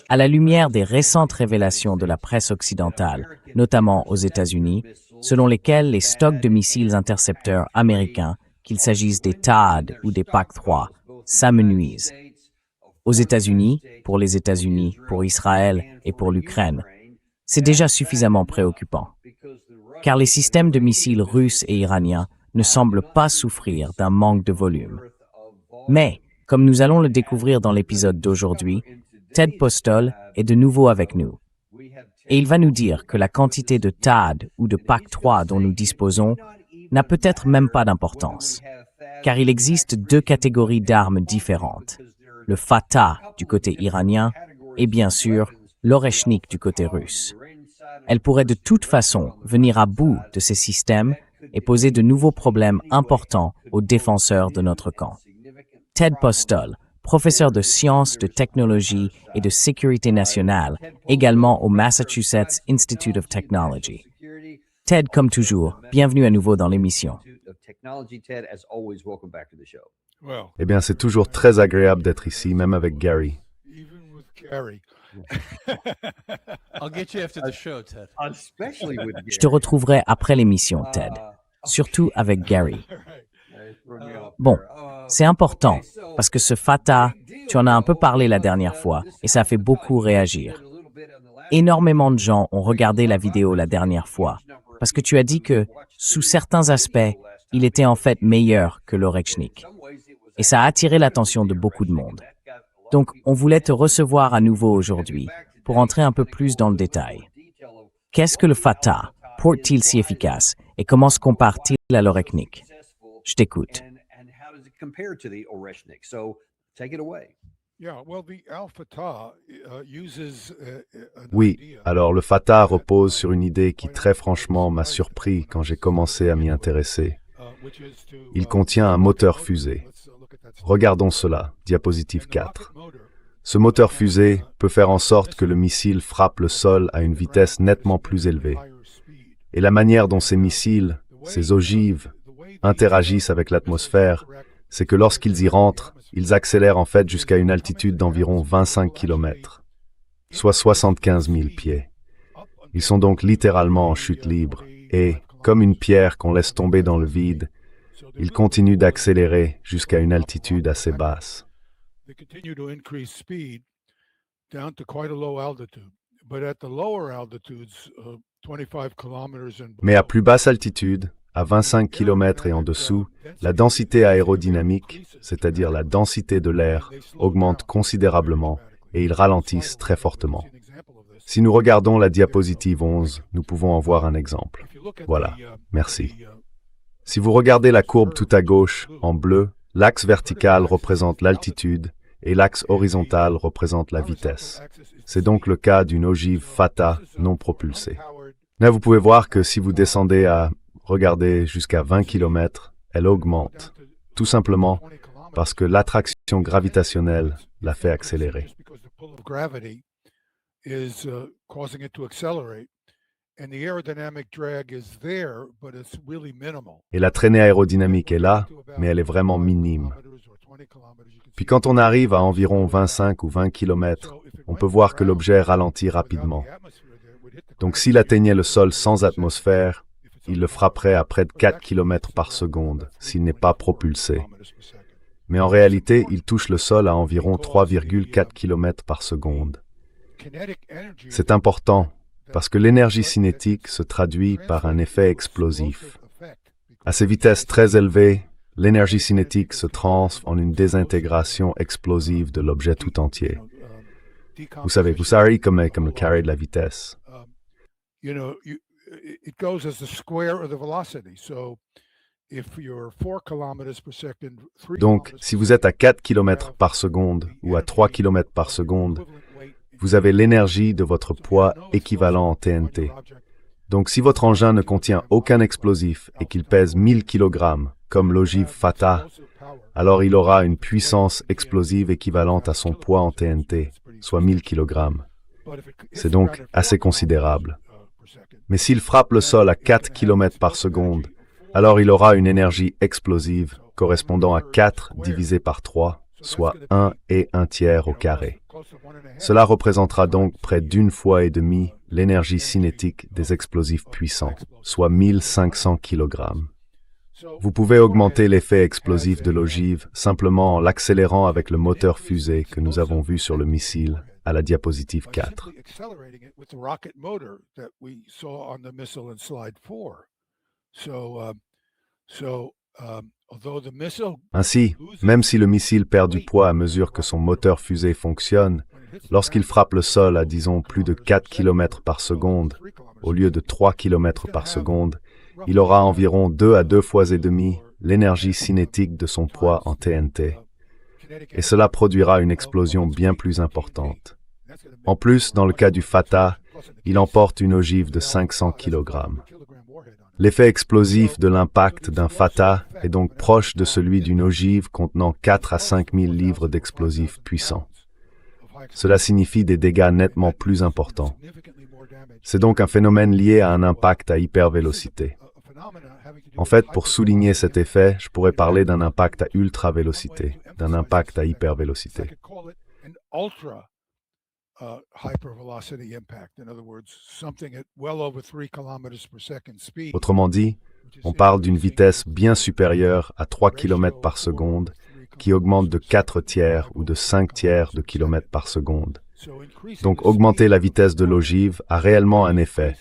À la lumière des récentes révélations de la presse occidentale, notamment aux États-Unis, selon lesquelles les stocks de missiles intercepteurs américains, qu'il s'agisse des THAAD ou des PAC-3, s'amenuisent. Aux États-Unis, pour Israël et pour l'Ukraine, c'est déjà suffisamment préoccupant. Car les systèmes de missiles russes et iraniens ne semblent pas souffrir d'un manque de volume. Mais, comme nous allons le découvrir dans l'épisode d'aujourd'hui, Ted Postol est de nouveau avec nous. Et il va nous dire que la quantité de THAAD ou de PAC-3 dont nous disposons n'a peut-être même pas d'importance. Car il existe deux catégories d'armes différentes. Le Fatah du côté iranien et bien sûr l'Oreshnik du côté russe. Elle pourrait de toute façon venir à bout de ces systèmes et poser de nouveaux problèmes importants aux défenseurs de notre camp. Ted Postol, professeur de sciences, de technologie et de sécurité nationale, également au Massachusetts Institute of Technology. Ted, comme toujours, bienvenue à nouveau dans l'émission. Eh bien, c'est toujours très agréable d'être ici, même avec Gary. Je te retrouverai après l'émission, Ted, surtout avec Gary. Bon, c'est important, parce que ce Fatah, tu en as un peu parlé la dernière fois, et ça a fait beaucoup réagir. Énormément de gens ont regardé la vidéo la dernière fois, parce que tu as dit que, sous certains aspects, il était en fait meilleur que l'Oreshnik. Et ça a attiré l'attention de beaucoup de monde. Donc, on voulait te recevoir à nouveau aujourd'hui, pour entrer un peu plus dans le détail. Qu'est-ce que le Fatah? Pourquoi-t-il si efficace? Et comment se compare-t-il à l'Oreshnik? Je t'écoute. Oui, alors le Fatah repose sur une idée qui très franchement m'a surpris quand j'ai commencé à m'y intéresser. Il contient un moteur fusée. Regardons cela, diapositive 4. Ce moteur fusée peut faire en sorte que le missile frappe le sol à une vitesse nettement plus élevée. Et la manière dont ces missiles, ces ogives, interagissent avec l'atmosphère, c'est que lorsqu'ils y rentrent, ils accélèrent en fait jusqu'à une altitude d'environ 25 km, soit 75 000 pieds. Ils sont donc littéralement en chute libre et, comme une pierre qu'on laisse tomber dans le vide, ils continuent d'accélérer jusqu'à une altitude assez basse. Mais à plus basse altitude, à 25 km et en dessous, la densité aérodynamique, c'est-à-dire la densité de l'air, augmente considérablement et ils ralentissent très fortement. Si nous regardons la diapositive 11, nous pouvons en voir un exemple. Voilà, merci. Si vous regardez la courbe tout à gauche, en bleu, l'axe vertical représente l'altitude et l'axe horizontal représente la vitesse. C'est donc le cas d'une ogive Fatah non propulsée. Là, vous pouvez voir que si vous descendez à, regardez, jusqu'à 20 km, elle augmente, tout simplement parce que l'attraction gravitationnelle la fait accélérer. Et la traînée aérodynamique est là, mais elle est vraiment minime. Puis quand on arrive à environ 25 ou 20 km, on peut voir que l'objet ralentit rapidement. Donc s'il atteignait le sol sans atmosphère, il le frapperait à près de 4 km par seconde, s'il n'est pas propulsé. Mais en réalité, il touche le sol à environ 3,4 km par seconde. C'est important, parce que l'énergie cinétique se traduit par un effet explosif. À ces vitesses très élevées, l'énergie cinétique se transforme en une désintégration explosive de l'objet tout entier. Vous savez comme le carré de la vitesse. Donc, si vous êtes à 4 km par seconde ou à 3 km par seconde, vous avez l'énergie de votre poids équivalent en TNT. Donc, si votre engin ne contient aucun explosif et qu'il pèse 1000 kg, comme l'ogive Fatah, alors il aura une puissance explosive équivalente à son poids en TNT, soit 1000 kg. C'est donc assez considérable. Mais s'il frappe le sol à 4 km par seconde, alors il aura une énergie explosive correspondant à 4 divisé par 3, soit 1 et 1/3 au carré. Cela représentera donc près d'1,5 fois l'énergie cinétique des explosifs puissants, soit 1500 kg. Vous pouvez augmenter l'effet explosif de l'ogive simplement en l'accélérant avec le moteur fusée que nous avons vu sur le missile à la diapositive 4. Ainsi, même si le missile perd du poids à mesure que son moteur fusée fonctionne, lorsqu'il frappe le sol à disons plus de 4 km par seconde, au lieu de 3 km par seconde, il aura environ 2 à 2,5 fois l'énergie cinétique de son poids en TNT. Et cela produira une explosion bien plus importante. En plus, dans le cas du Fatah, il emporte une ogive de 500 kg. L'effet explosif de l'impact d'un Fatah est donc proche de celui d'une ogive contenant 4 à 5 000 livres d'explosifs puissants. Cela signifie des dégâts nettement plus importants. C'est donc un phénomène lié à un impact à hypervélocité. En fait, pour souligner cet effet, je pourrais parler d'un impact à ultravélocité, d'un impact à hypervélocité. Autrement dit, on parle d'une vitesse bien supérieure à 3 km par seconde qui augmente de 4/3 ou de 5/3 de km par seconde. Donc augmenter la vitesse de l'ogive a réellement un effet.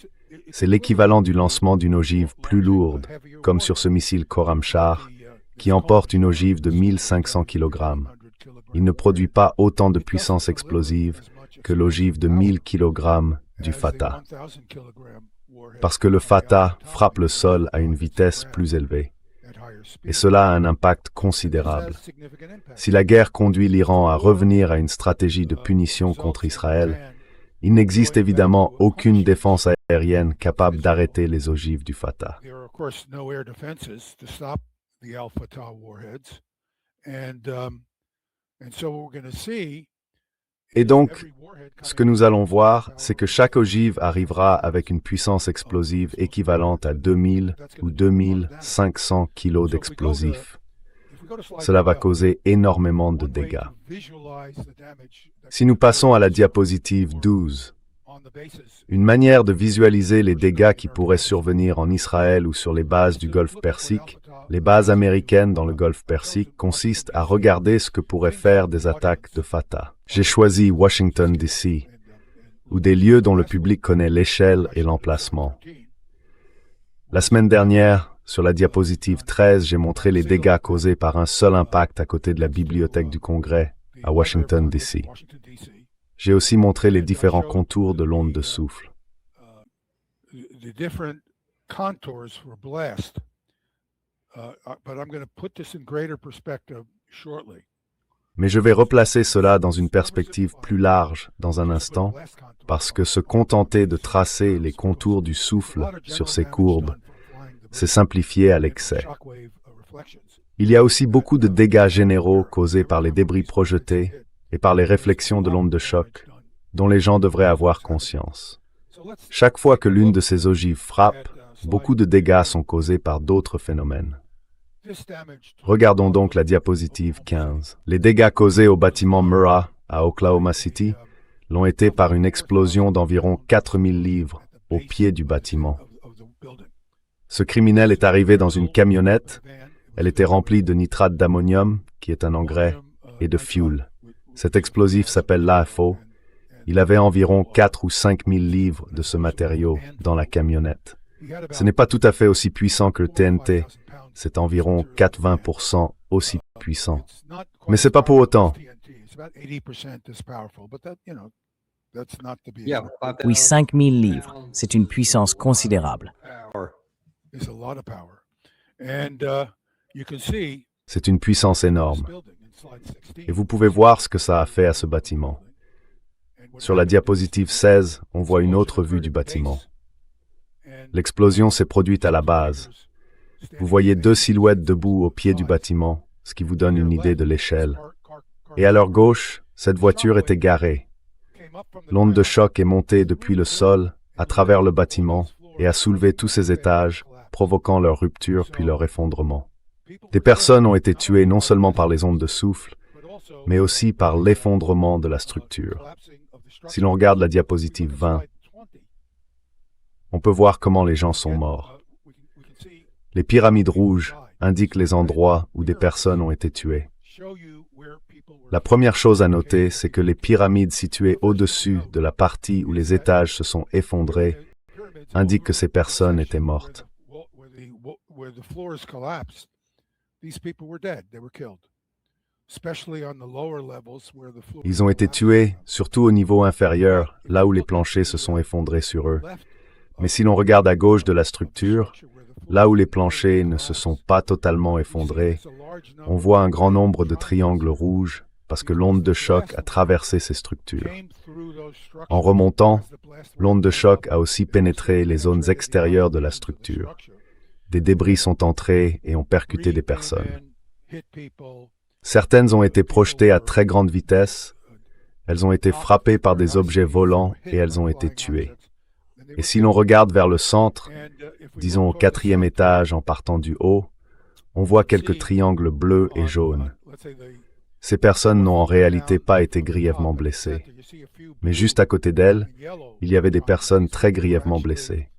C'est l'équivalent du lancement d'une ogive plus lourde, comme sur ce missile Khorramshahr, qui emporte une ogive de 1500 kg. Il ne produit pas autant de puissance explosive que l'ogive de 1000 kg du Fatah. Parce que le Fatah frappe le sol à une vitesse plus élevée. Et cela a un impact considérable. Si la guerre conduit l'Iran à revenir à une stratégie de punition contre Israël, il n'existe évidemment aucune défense aérienne capable d'arrêter les ogives du Fatah. Et donc, ce que nous allons voir, c'est que chaque ogive arrivera avec une puissance explosive équivalente à 2000 ou 2500 kg d'explosifs. Cela va causer énormément de dégâts. Si nous passons à la diapositive 12, une manière de visualiser les dégâts qui pourraient survenir en Israël ou sur les bases du Golfe Persique, les bases américaines dans le Golfe Persique, consiste à regarder ce que pourraient faire des attaques de Fatah. J'ai choisi Washington, D.C., ou des lieux dont le public connaît l'échelle et l'emplacement. La semaine dernière, sur la diapositive 13, j'ai montré les dégâts causés par un seul impact à côté de la Bibliothèque du Congrès, à Washington, D.C. J'ai aussi montré les différents contours de l'onde de souffle. Mais je vais replacer cela dans une perspective plus large dans un instant, parce que se contenter de tracer les contours du souffle sur ces courbes, c'est simplifié à l'excès. Il y a aussi beaucoup de dégâts généraux causés par les débris projetés et par les réflexions de l'onde de choc, dont les gens devraient avoir conscience. Chaque fois que l'une de ces ogives frappe, beaucoup de dégâts sont causés par d'autres phénomènes. Regardons donc la diapositive 15. Les dégâts causés au bâtiment Murrah, à Oklahoma City, l'ont été par une explosion d'environ 4000 livres au pied du bâtiment. Ce criminel est arrivé dans une camionnette. Elle était remplie de nitrate d'ammonium, qui est un engrais, et de fuel. Cet explosif s'appelle l'AFO. Il avait environ 4 ou 5 000 livres de ce matériau dans la camionnette. Ce n'est pas tout à fait aussi puissant que le TNT. C'est environ 80% aussi puissant. Mais c'est pas pour autant. Oui, 5000 livres. C'est une puissance considérable. C'est une puissance énorme. Et vous pouvez voir ce que ça a fait à ce bâtiment. Sur la diapositive 16, on voit une autre vue du bâtiment. L'explosion s'est produite à la base. Vous voyez deux silhouettes debout au pied du bâtiment, ce qui vous donne une idée de l'échelle. Et à leur gauche, cette voiture était garée. L'onde de choc est montée depuis le sol, à travers le bâtiment, et a soulevé tous ces étages, provoquant leur rupture puis leur effondrement. Des personnes ont été tuées non seulement par les ondes de souffle, mais aussi par l'effondrement de la structure. Si l'on regarde la diapositive 20, on peut voir comment les gens sont morts. Les pyramides rouges indiquent les endroits où des personnes ont été tuées. La première chose à noter, c'est que les pyramides situées au-dessus de la partie où les étages se sont effondrés indiquent que ces personnes étaient mortes. Ils ont été tués, surtout au niveau inférieur, là où les planchers se sont effondrés sur eux. Mais si l'on regarde à gauche de la structure, là où les planchers ne se sont pas totalement effondrés, on voit un grand nombre de triangles rouges parce que l'onde de choc a traversé ces structures. En remontant, l'onde de choc a aussi pénétré les zones extérieures de la structure. Des débris sont entrés et ont percuté des personnes. Certaines ont été projetées à très grande vitesse, elles ont été frappées par des objets volants et elles ont été tuées. Et si l'on regarde vers le centre, disons au 4e étage en partant du haut, on voit quelques triangles bleus et jaunes. Ces personnes n'ont en réalité pas été grièvement blessées. Mais juste à côté d'elles, il y avait des personnes très grièvement blessées.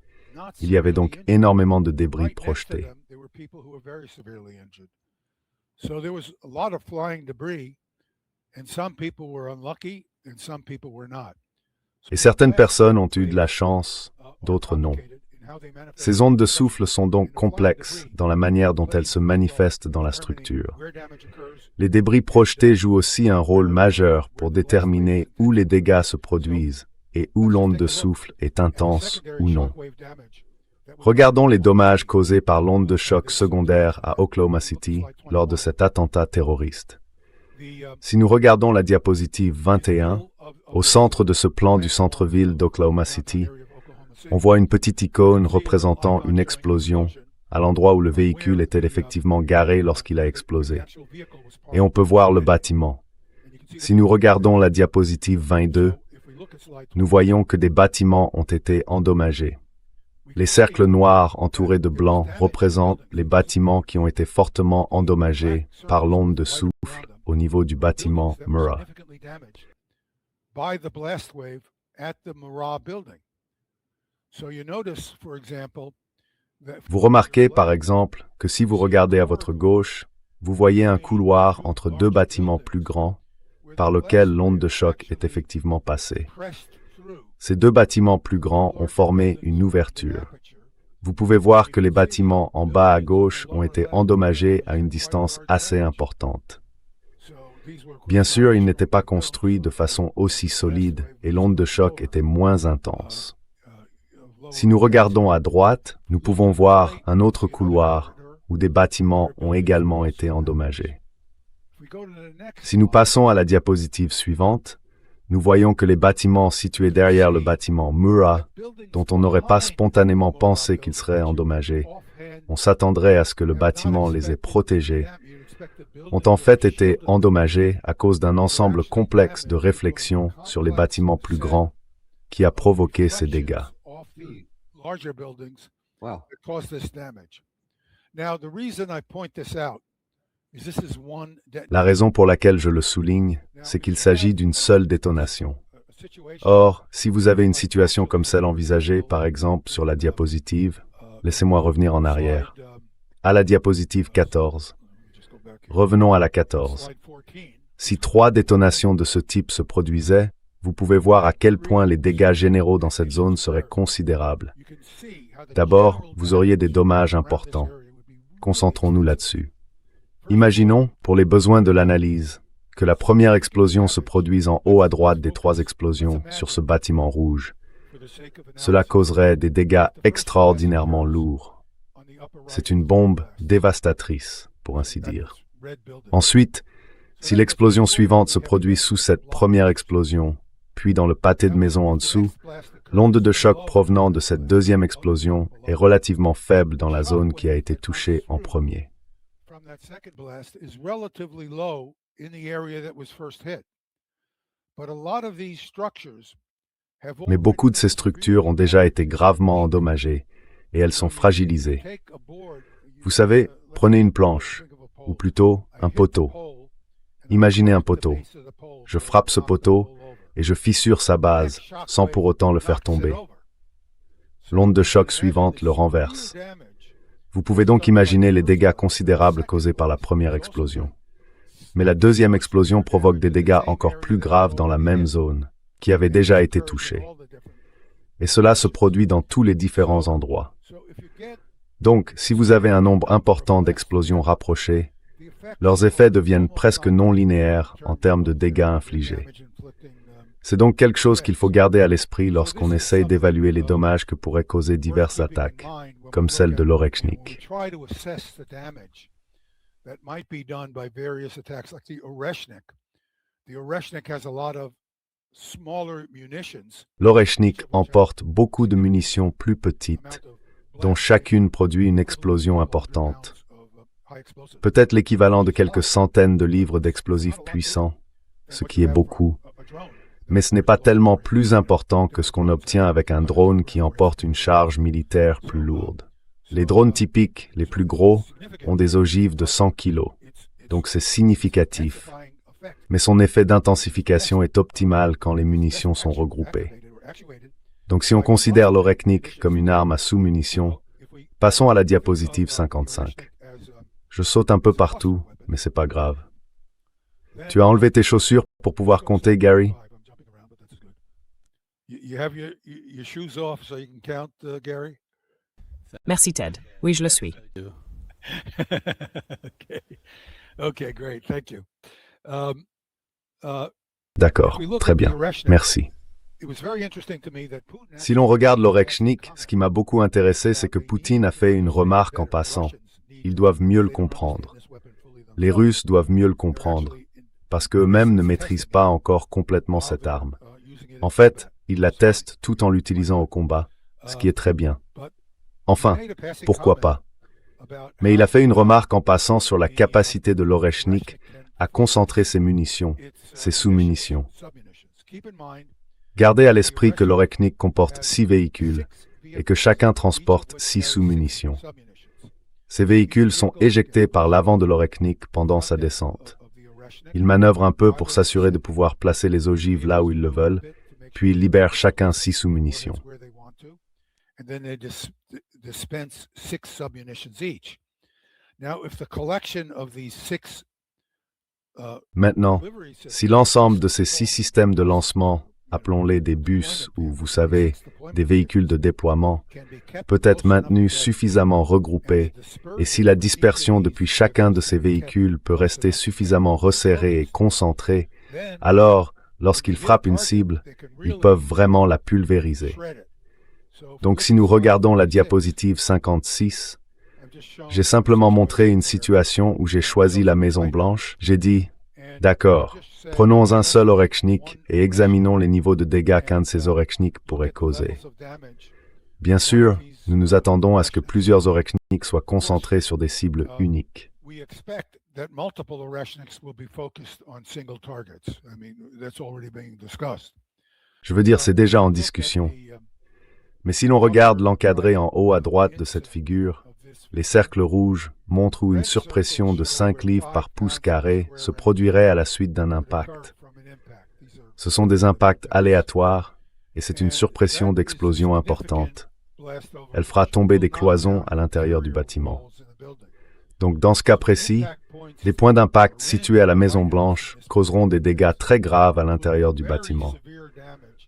Il y avait donc énormément de débris projetés. Et certaines personnes ont eu de la chance, d'autres non. Ces ondes de souffle sont donc complexes dans la manière dont elles se manifestent dans la structure. Les débris projetés jouent aussi un rôle majeur pour déterminer où les dégâts se produisent et où l'onde de souffle est intense ou non. Regardons les dommages causés par l'onde de choc secondaire à Oklahoma City lors de cet attentat terroriste. Si nous regardons la diapositive 21, au centre de ce plan du centre-ville d'Oklahoma City, on voit une petite icône représentant une explosion à l'endroit où le véhicule était effectivement garé lorsqu'il a explosé. Et on peut voir le bâtiment. Si nous regardons la diapositive 22, nous voyons que des bâtiments ont été endommagés. Les cercles noirs entourés de blanc représentent les bâtiments qui ont été fortement endommagés par l'onde de souffle au niveau du bâtiment Murrah. Vous remarquez par exemple que si vous regardez à votre gauche, vous voyez un couloir entre deux bâtiments plus grands par lequel l'onde de choc est effectivement passée. Ces deux bâtiments plus grands ont formé une ouverture. Vous pouvez voir que les bâtiments en bas à gauche ont été endommagés à une distance assez importante. Bien sûr, ils n'étaient pas construits de façon aussi solide et l'onde de choc était moins intense. Si nous regardons à droite, nous pouvons voir un autre couloir où des bâtiments ont également été endommagés. Si nous passons à la diapositive suivante, nous voyons que les bâtiments situés derrière le bâtiment Murrah, dont on n'aurait pas spontanément pensé qu'ils seraient endommagés, on s'attendrait à ce que le bâtiment les ait protégés, ont en fait été endommagés à cause d'un ensemble complexe de réflexions sur les bâtiments plus grands qui a provoqué ces dégâts. Wow. La raison pour laquelle je le souligne, c'est qu'il s'agit d'une seule détonation. Or, si vous avez une situation comme celle envisagée, par exemple sur la diapositive, laissez-moi revenir en arrière, à la diapositive 14. Revenons à la 14. Si 3 détonations de ce type se produisaient, vous pouvez voir à quel point les dégâts généraux dans cette zone seraient considérables. D'abord, vous auriez des dommages importants. Concentrons-nous là-dessus. Imaginons, pour les besoins de l'analyse, que la première explosion se produise en haut à droite des 3 explosions sur ce bâtiment rouge. Cela causerait des dégâts extraordinairement lourds. C'est une bombe dévastatrice, pour ainsi dire. Ensuite, si l'explosion suivante se produit sous cette première explosion, puis dans le pâté de maison en dessous, l'onde de choc provenant de cette deuxième explosion est relativement faible dans la zone qui a été touchée en premier. Mais beaucoup de ces structures ont déjà été gravement endommagées et elles sont fragilisées. Vous savez, prenez une planche, ou plutôt un poteau. Imaginez un poteau. Je frappe ce poteau et je fissure sa base sans pour autant le faire tomber. L'onde de choc suivante le renverse. Vous pouvez donc imaginer les dégâts considérables causés par la première explosion. Mais la deuxième explosion provoque des dégâts encore plus graves dans la même zone, qui avait déjà été touchée. Et cela se produit dans tous les différents endroits. Donc, si vous avez un nombre important d'explosions rapprochées, leurs effets deviennent presque non linéaires en termes de dégâts infligés. C'est donc quelque chose qu'il faut garder à l'esprit lorsqu'on essaye d'évaluer les dommages que pourraient causer diverses attaques, comme celle de l'Orechnik. L'Orechnik emporte beaucoup de munitions plus petites, dont chacune produit une explosion importante. Peut-être l'équivalent de quelques centaines de livres d'explosifs puissants, ce qui est beaucoup. Mais ce n'est pas tellement plus important que ce qu'on obtient avec un drone qui emporte une charge militaire plus lourde. Les drones typiques, les plus gros, ont des ogives de 100 kg, donc c'est significatif. Mais son effet d'intensification est optimal quand les munitions sont regroupées. Donc si on considère l'Orechnik comme une arme à sous-munitions, passons à la diapositive 55. Je saute un peu partout, mais c'est pas grave. Tu as enlevé tes chaussures pour pouvoir compter, Gary? Merci Ted. Oui, je le suis. D'accord, très bien. Merci. Si l'on regarde l'Orechnik, ce qui m'a beaucoup intéressé, c'est que Poutine a fait une remarque en passant. Ils doivent mieux le comprendre. Les Russes doivent mieux le comprendre, parce qu'eux-mêmes ne maîtrisent pas encore complètement cette arme. En fait, ils la testent tout en l'utilisant au combat, ce qui est très bien. Enfin, pourquoi pas? Mais il a fait une remarque en passant sur la capacité de l'Orechnik à concentrer ses munitions, ses sous-munitions. Gardez à l'esprit que l'Orechnik comporte 6 véhicules et que chacun transporte 6 sous-munitions. Ces véhicules sont éjectés par l'avant de l'Orechnik pendant sa descente. Ils manœuvrent un peu pour s'assurer de pouvoir placer les ogives là où ils le veulent, puis ils libèrent chacun 6 sous-munitions. Maintenant, si l'ensemble de ces 6 systèmes de lancement, appelons-les des bus ou, vous savez, des véhicules de déploiement, peut être maintenu suffisamment regroupé, et si la dispersion depuis chacun de ces véhicules peut rester suffisamment resserrée et concentrée, alors, lorsqu'ils frappent une cible, ils peuvent vraiment la pulvériser. Donc si nous regardons la diapositive 56, j'ai simplement montré une situation où j'ai choisi la Maison Blanche. J'ai dit, d'accord, prenons un seul Orechnik et examinons les niveaux de dégâts qu'un de ces Orechnik pourrait causer. Bien sûr, nous nous attendons à ce que plusieurs Orechnik soient concentrés sur des cibles uniques. Je veux dire, c'est déjà en discussion. Mais si l'on regarde l'encadré en haut à droite de cette figure, les cercles rouges montrent où une surpression de 5 livres par pouce carré se produirait à la suite d'un impact. Ce sont des impacts aléatoires et c'est une surpression d'explosion importante. Elle fera tomber des cloisons à l'intérieur du bâtiment. Donc dans ce cas précis, les points d'impact situés à la Maison Blanche causeront des dégâts très graves à l'intérieur du bâtiment.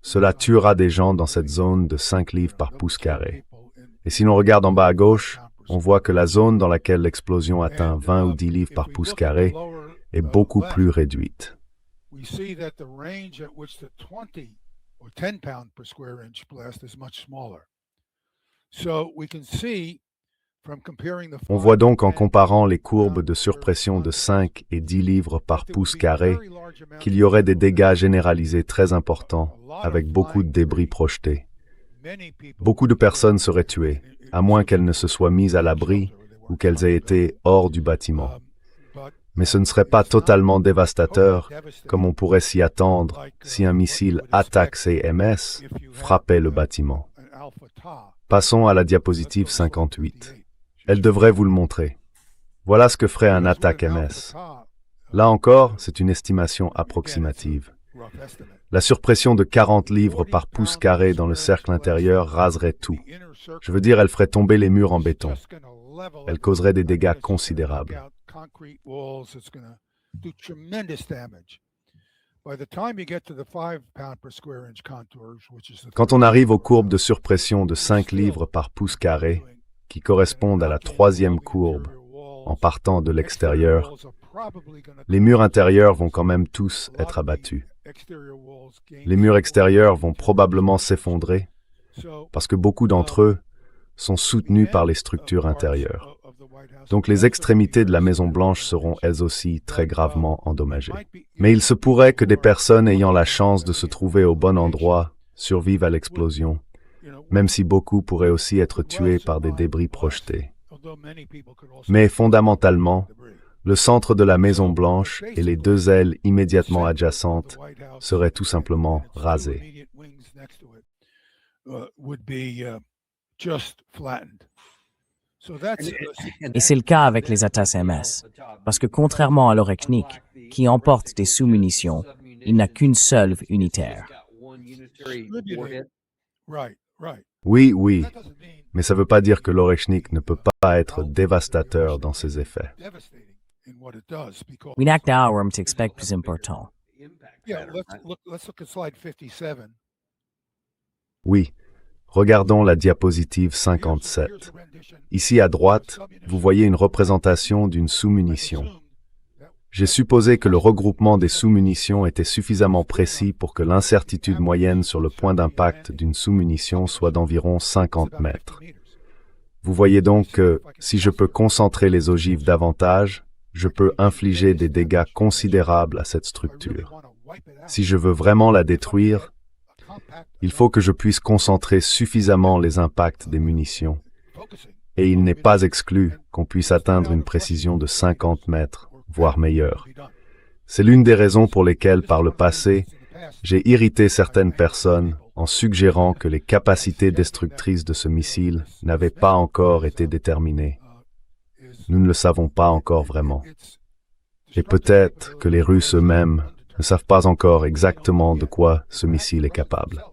Cela tuera des gens dans cette zone de 5 livres par pouce carré. Et si l'on regarde en bas à gauche, on voit que la zone dans laquelle l'explosion atteint 20 ou 10 livres par pouce carré est beaucoup plus réduite. On voit donc en comparant les courbes de surpression de 5 et 10 livres par pouce carré qu'il y aurait des dégâts généralisés très importants avec beaucoup de débris projetés. Beaucoup de personnes seraient tuées, à moins qu'elles ne se soient mises à l'abri ou qu'elles aient été hors du bâtiment. Mais ce ne serait pas totalement dévastateur, comme on pourrait s'y attendre si un missile ATACMS frappait le bâtiment. Passons à la diapositive 58. Elle devrait vous le montrer. Voilà ce que ferait un ATACMS. Là encore, c'est une estimation approximative. La surpression de 40 livres par pouce carré dans le cercle intérieur raserait tout. Je veux dire, elle ferait tomber les murs en béton. Elle causerait des dégâts considérables. Quand on arrive aux courbes de surpression de 5 livres par pouce carré, qui correspondent à la troisième courbe, en partant de l'extérieur, les murs intérieurs vont quand même tous être abattus. Les murs extérieurs vont probablement s'effondrer, parce que beaucoup d'entre eux sont soutenus par les structures intérieures. Donc les extrémités de la Maison-Blanche seront elles aussi très gravement endommagées. Mais il se pourrait que des personnes ayant la chance de se trouver au bon endroit survivent à l'explosion, même si beaucoup pourraient aussi être tués par des débris projetés. Mais fondamentalement, le centre de la Maison-Blanche et les deux ailes immédiatement adjacentes seraient tout simplement rasés. Et c'est le cas avec les ATACMS, parce que contrairement à l'Oreknik, qui emporte des sous-munitions, il n'a qu'une seule unitaire. Oui, mais ça ne veut pas dire que l'Orechnik ne peut pas être dévastateur dans ses effets. Winak Daorum t'explique plus important. Oui, regardons la diapositive 57. Ici à droite, vous voyez une représentation d'une sous-munition. J'ai supposé que le regroupement des sous-munitions était suffisamment précis pour que l'incertitude moyenne sur le point d'impact d'une sous-munition soit d'environ 50 mètres. Vous voyez donc que, si je peux concentrer les ogives davantage, je peux infliger des dégâts considérables à cette structure. Si je veux vraiment la détruire, il faut que je puisse concentrer suffisamment les impacts des munitions. Et il n'est pas exclu qu'on puisse atteindre une précision de 50 mètres, voire meilleure. C'est l'une des raisons pour lesquelles, par le passé, j'ai irrité certaines personnes en suggérant que les capacités destructrices de ce missile n'avaient pas encore été déterminées. Nous ne le savons pas encore vraiment. Et peut-être que les Russes eux-mêmes ne savent pas encore exactement de quoi ce missile est capable.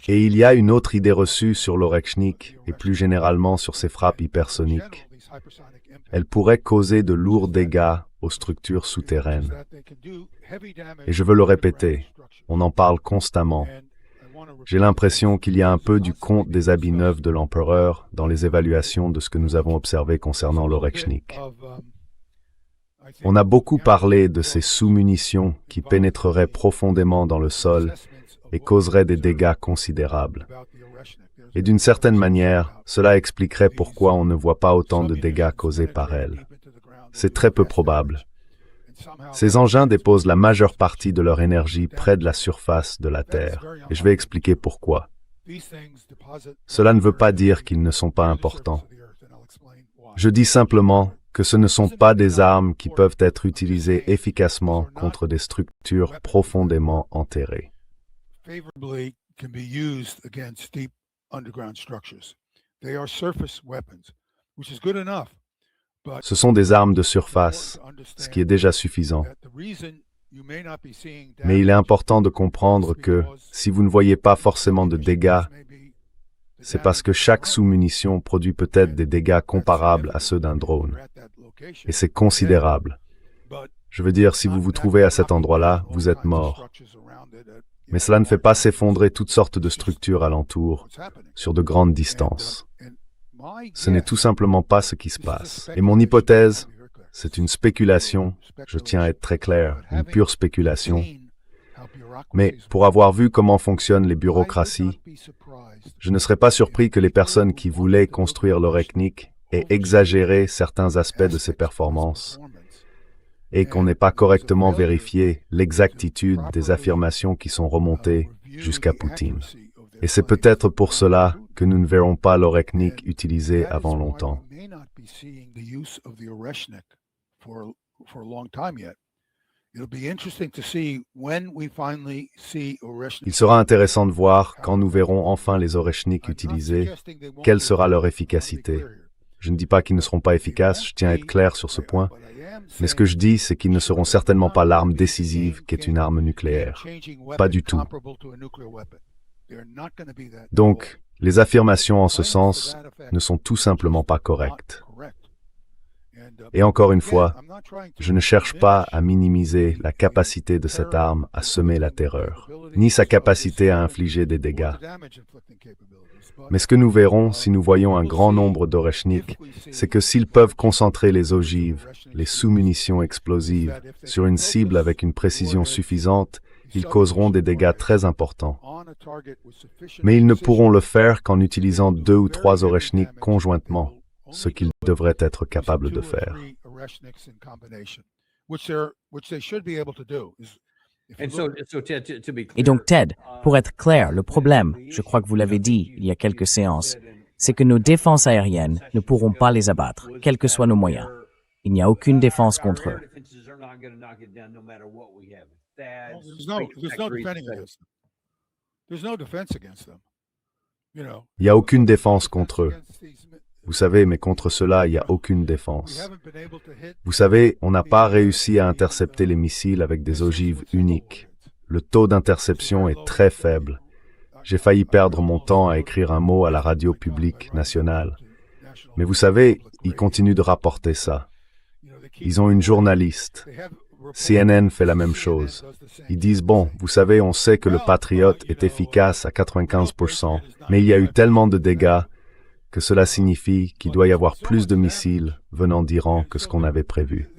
Et il y a une autre idée reçue sur l'Orechnik et plus généralement sur ces frappes hypersoniques. Elle pourrait causer de lourds dégâts aux structures souterraines. Et je veux le répéter, on en parle constamment. J'ai l'impression qu'il y a un peu du conte des habits neufs de l'empereur dans les évaluations de ce que nous avons observé concernant l'Orechnik. On a beaucoup parlé de ces sous-munitions qui pénétreraient profondément dans le sol et causeraient des dégâts considérables. Et d'une certaine manière, cela expliquerait pourquoi on ne voit pas autant de dégâts causés par elles. C'est très peu probable. Ces engins déposent la majeure partie de leur énergie près de la surface de la Terre, et je vais expliquer pourquoi. Cela ne veut pas dire qu'ils ne sont pas importants. Je dis simplement que ce ne sont pas des armes qui peuvent être utilisées efficacement contre des structures profondément enterrées. Ce sont des armes de surface, ce qui est déjà suffisant. Mais il est important de comprendre que, si vous ne voyez pas forcément de dégâts, c'est parce que chaque sous-munition produit peut-être des dégâts comparables à ceux d'un drone. Et c'est considérable. Je veux dire, si vous vous trouvez à cet endroit-là, vous êtes mort. Mais cela ne fait pas s'effondrer toutes sortes de structures alentour, sur de grandes distances. Ce n'est tout simplement pas ce qui se passe. Et mon hypothèse, c'est une spéculation, je tiens à être très clair, une pure spéculation. Mais pour avoir vu comment fonctionnent les bureaucraties, je ne serais pas surpris que les personnes qui voulaient construire l'Orechnik aient exagéré certains aspects de ses performances et qu'on n'ait pas correctement vérifié l'exactitude des affirmations qui sont remontées jusqu'à Poutine. Et c'est peut-être pour cela que nous ne verrons pas l'Orechnik utilisé avant longtemps. Il sera intéressant de voir, quand nous verrons enfin les Oreshniks utilisés, quelle sera leur efficacité. Je ne dis pas qu'ils ne seront pas efficaces, je tiens à être clair sur ce point, mais ce que je dis, c'est qu'ils ne seront certainement pas l'arme décisive qu'est une arme nucléaire. Pas du tout. Donc, les affirmations en ce sens ne sont tout simplement pas correctes. Et encore une fois, je ne cherche pas à minimiser la capacité de cette arme à semer la terreur, ni sa capacité à infliger des dégâts. Mais ce que nous verrons si nous voyons un grand nombre d'Oreshniks, c'est que s'ils peuvent concentrer les ogives, les sous-munitions explosives, sur une cible avec une précision suffisante, ils causeront des dégâts très importants. Mais ils ne pourront le faire qu'en utilisant 2 ou 3 Oreshniks conjointement, ce qu'ils devraient être capables de faire. Et donc, Ted, pour être clair, le problème, je crois que vous l'avez dit il y a quelques séances, c'est que nos défenses aériennes ne pourront pas les abattre, quels que soient nos moyens. Il n'y a aucune défense contre eux. Il n'y a aucune défense contre eux. Vous savez, mais contre cela, il n'y a aucune défense. Vous savez, on n'a pas réussi à intercepter les missiles avec des ogives uniques. Le taux d'interception est très faible. J'ai failli perdre mon temps à écrire un mot à la radio publique nationale. Mais vous savez, ils continuent de rapporter ça. Ils ont une journaliste. CNN fait la même chose. Ils disent, bon, vous savez, on sait que le Patriot est efficace à 95%, mais il y a eu tellement de dégâts que cela signifie qu'il doit y avoir plus de missiles venant d'Iran que ce qu'on avait prévu.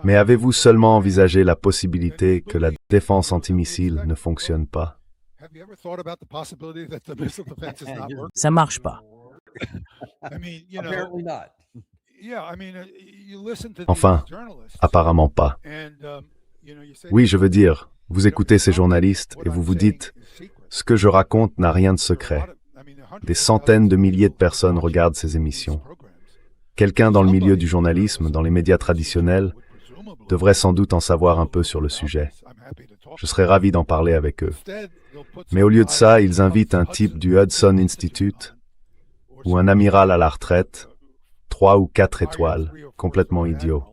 Mais avez-vous seulement envisagé la possibilité que la défense antimissile ne fonctionne pas? Ça marche pas. Enfin, apparemment pas. Oui, je veux dire, vous écoutez ces journalistes et vous vous dites, ce que je raconte n'a rien de secret. Des centaines de milliers de personnes regardent ces émissions. Quelqu'un dans le milieu du journalisme, dans les médias traditionnels, devrait sans doute en savoir un peu sur le sujet. Je serais ravi d'en parler avec eux. Mais au lieu de ça, ils invitent un type du Hudson Institute ou un amiral à la retraite, 3 ou 4 étoiles, complètement idiot.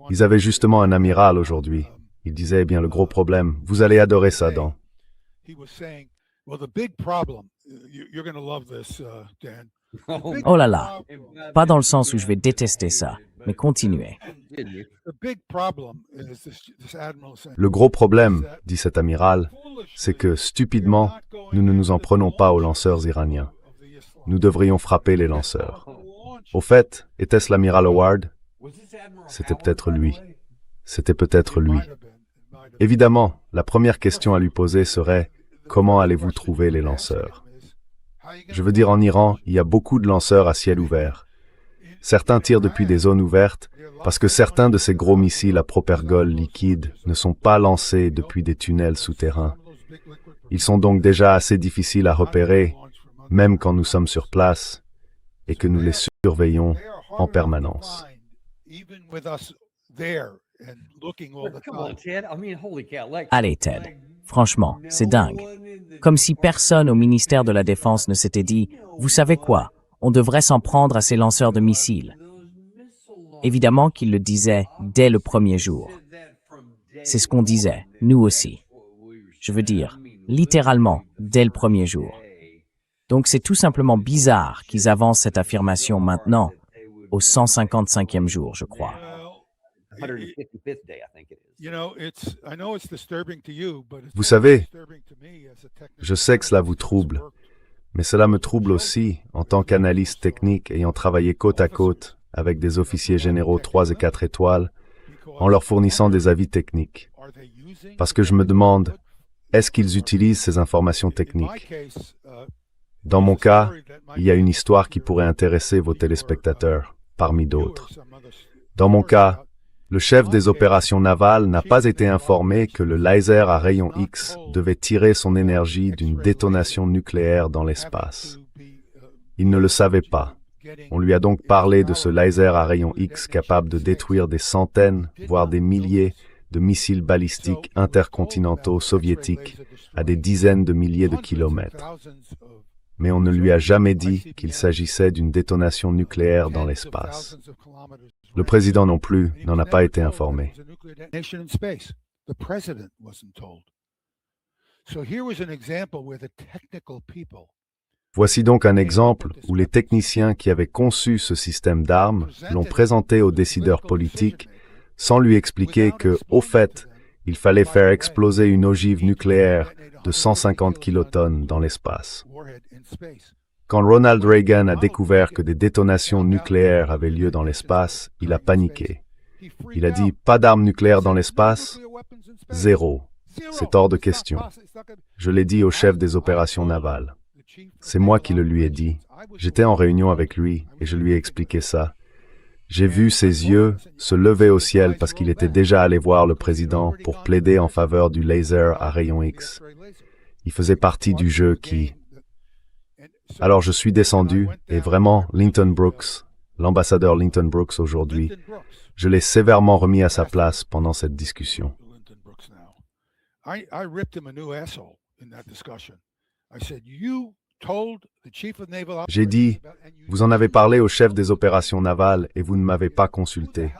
Ils avaient justement un amiral aujourd'hui. Il disait, eh bien, le gros problème, vous allez adorer ça, Dan. Oh là là, pas dans le sens où je vais détester ça, mais continuez. Le gros problème, dit cet amiral, c'est que, stupidement, nous ne nous en prenons pas aux lanceurs iraniens. Nous devrions frapper les lanceurs. Au fait, était-ce l'amiral Howard? C'était peut-être lui. C'était peut-être lui. Évidemment, la première question à lui poser serait « Comment allez-vous trouver les lanceurs ?» Je veux dire, en Iran, il y a beaucoup de lanceurs à ciel ouvert. Certains tirent depuis des zones ouvertes parce que certains de ces gros missiles à propergol liquide ne sont pas lancés depuis des tunnels souterrains. Ils sont donc déjà assez difficiles à repérer, même quand nous sommes sur place et que nous les surveillons en permanence. Allez, Ted. Franchement, c'est dingue. Comme si personne au ministère de la Défense ne s'était dit « Vous savez quoi? On devrait s'en prendre à ces lanceurs de missiles. » Évidemment qu'ils le disaient dès le premier jour. C'est ce qu'on disait, nous aussi. Je veux dire, littéralement, dès le premier jour. Donc c'est tout simplement bizarre qu'ils avancent cette affirmation maintenant, au 155e jour, je crois. Vous savez, je sais que cela vous trouble, mais cela me trouble aussi en tant qu'analyste technique ayant travaillé côte à côte avec des officiers généraux 3 et 4 étoiles en leur fournissant des avis techniques. Parce que je me demande, est-ce qu'ils utilisent ces informations techniques? Dans mon cas, il y a une histoire qui pourrait intéresser vos téléspectateurs, parmi d'autres. Dans mon cas, le chef des opérations navales n'a pas été informé que le laser à rayon X devait tirer son énergie d'une détonation nucléaire dans l'espace. Il ne le savait pas. On lui a donc parlé de ce laser à rayon X capable de détruire des centaines, voire des milliers de missiles balistiques intercontinentaux soviétiques à des dizaines de milliers de kilomètres. Mais on ne lui a jamais dit qu'il s'agissait d'une détonation nucléaire dans l'espace. Le président non plus n'en a pas été informé. Voici donc un exemple où les techniciens qui avaient conçu ce système d'armes l'ont présenté aux décideurs politiques sans lui expliquer que, au fait, il fallait faire exploser une ogive nucléaire de 150 kilotonnes dans l'espace. Quand Ronald Reagan a découvert que des détonations nucléaires avaient lieu dans l'espace, il a paniqué. Il a dit « Pas d'armes nucléaires dans l'espace ?» Zéro. C'est hors de question. Je l'ai dit au chef des opérations navales. C'est moi qui le lui ai dit. J'étais en réunion avec lui et je lui ai expliqué ça. J'ai vu ses yeux se lever au ciel parce qu'il était déjà allé voir le président pour plaider en faveur du laser à rayon X. Il faisait partie du jeu qui... Alors je suis descendu et vraiment, Linton Brooks, l'ambassadeur Linton Brooks aujourd'hui, je l'ai sévèrement remis à sa place pendant cette discussion. J'ai dit, vous en avez parlé au chef des opérations navales et vous ne m'avez pas consulté.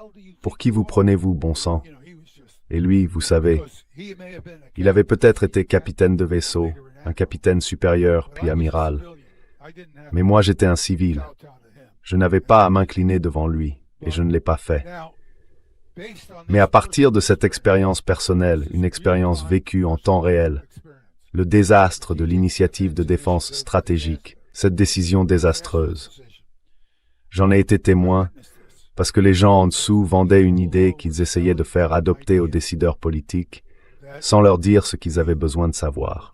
Pour qui vous prenez-vous, bon sang? Et lui, vous savez, il avait peut-être été capitaine de vaisseau, un capitaine supérieur, puis amiral. Mais moi, j'étais un civil. Je n'avais pas à m'incliner devant lui, et je ne l'ai pas fait. Mais à partir de cette expérience personnelle, une expérience vécue en temps réel, le désastre de l'initiative de défense stratégique, cette décision désastreuse. J'en ai été témoin parce que les gens en dessous vendaient une idée qu'ils essayaient de faire adopter aux décideurs politiques sans leur dire ce qu'ils avaient besoin de savoir.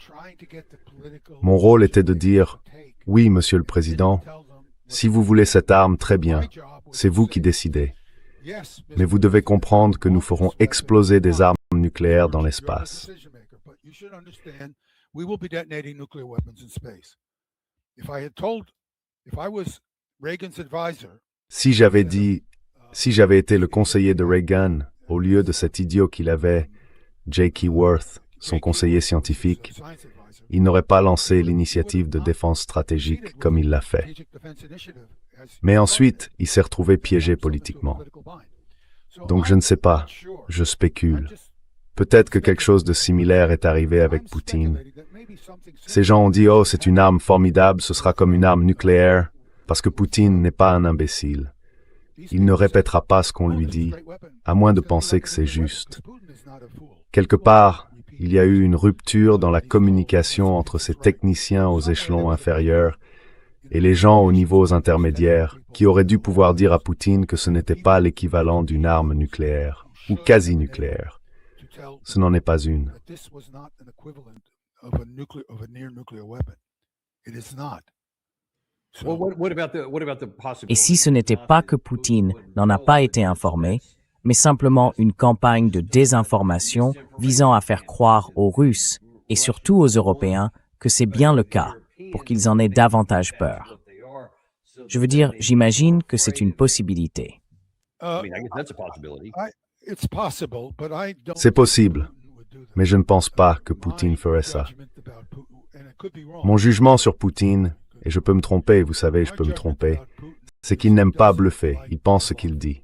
Mon rôle était de dire « Oui, Monsieur le Président, si vous voulez cette arme, très bien, c'est vous qui décidez. Mais vous devez comprendre que nous ferons exploser des armes nucléaires dans l'espace. » Si j'avais été le conseiller de Reagan, au lieu de cet idiot qu'il avait, J.K. Worth, son conseiller scientifique, il n'aurait pas lancé l'initiative de défense stratégique comme il l'a fait. Mais ensuite, il s'est retrouvé piégé politiquement. Donc je ne sais pas, je spécule. Peut-être que quelque chose de similaire est arrivé avec Poutine. Ces gens ont dit « Oh, c'est une arme formidable, ce sera comme une arme nucléaire », parce que Poutine n'est pas un imbécile. Il ne répétera pas ce qu'on lui dit, à moins de penser que c'est juste. Quelque part, il y a eu une rupture dans la communication entre ces techniciens aux échelons inférieurs et les gens aux niveaux intermédiaires qui auraient dû pouvoir dire à Poutine que ce n'était pas l'équivalent d'une arme nucléaire ou quasi-nucléaire. Ce n'en est pas une. Et si ce n'était pas que Poutine n'en a pas été informé, mais simplement une campagne de désinformation visant à faire croire aux Russes et surtout aux Européens que c'est bien le cas, pour qu'ils en aient davantage peur. Je veux dire, j'imagine que c'est une possibilité. C'est possible, mais je ne pense pas que Poutine ferait ça. Mon jugement sur Poutine, et je peux me tromper, vous savez, je peux me tromper, c'est qu'il n'aime pas bluffer, il pense ce qu'il dit.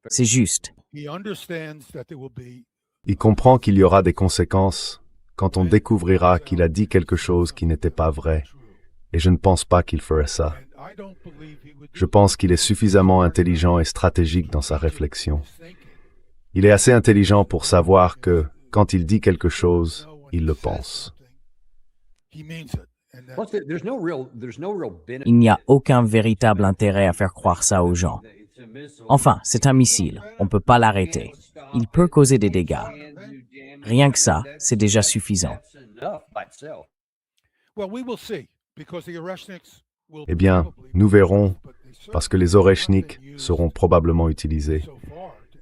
C'est juste. Il comprend qu'il y aura des conséquences quand on découvrira qu'il a dit quelque chose qui n'était pas vrai, et je ne pense pas qu'il ferait ça. Je pense qu'il est suffisamment intelligent et stratégique dans sa réflexion. Il est assez intelligent pour savoir que, quand il dit quelque chose, il le pense. Il n'y a aucun véritable intérêt à faire croire ça aux gens. Enfin, c'est un missile, on ne peut pas l'arrêter. Il peut causer des dégâts. Rien que ça, c'est déjà suffisant. Eh bien, nous verrons, parce que les Oreshniks seront probablement utilisés.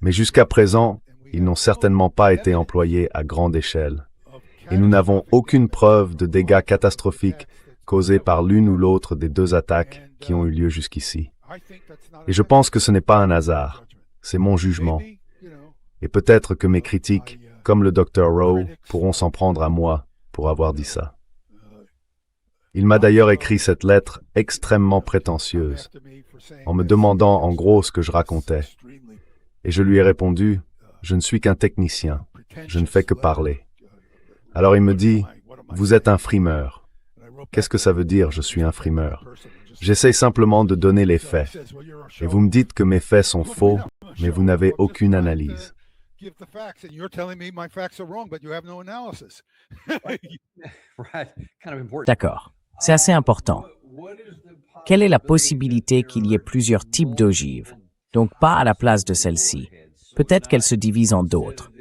Mais jusqu'à présent, ils n'ont certainement pas été employés à grande échelle. Et nous n'avons aucune preuve de dégâts catastrophiques causée par l'une ou l'autre des deux attaques qui ont eu lieu jusqu'ici. Et je pense que ce n'est pas un hasard, c'est mon jugement. Et peut-être que mes critiques, comme le Dr. Rowe, pourront s'en prendre à moi pour avoir dit ça. Il m'a d'ailleurs écrit cette lettre extrêmement prétentieuse, en me demandant en gros ce que je racontais. Et je lui ai répondu, je ne suis qu'un technicien, je ne fais que parler. Alors il me dit, vous êtes un frimeur. Qu'est-ce que ça veut dire, je suis un frimeur? J'essaie simplement de donner les faits. Et vous me dites que mes faits sont faux, mais vous n'avez aucune analyse. D'accord. C'est assez important. Quelle est la possibilité qu'il y ait plusieurs types d'ogives, donc pas à la place de celle-ci? Peut-être qu'elle se divise en d'autres.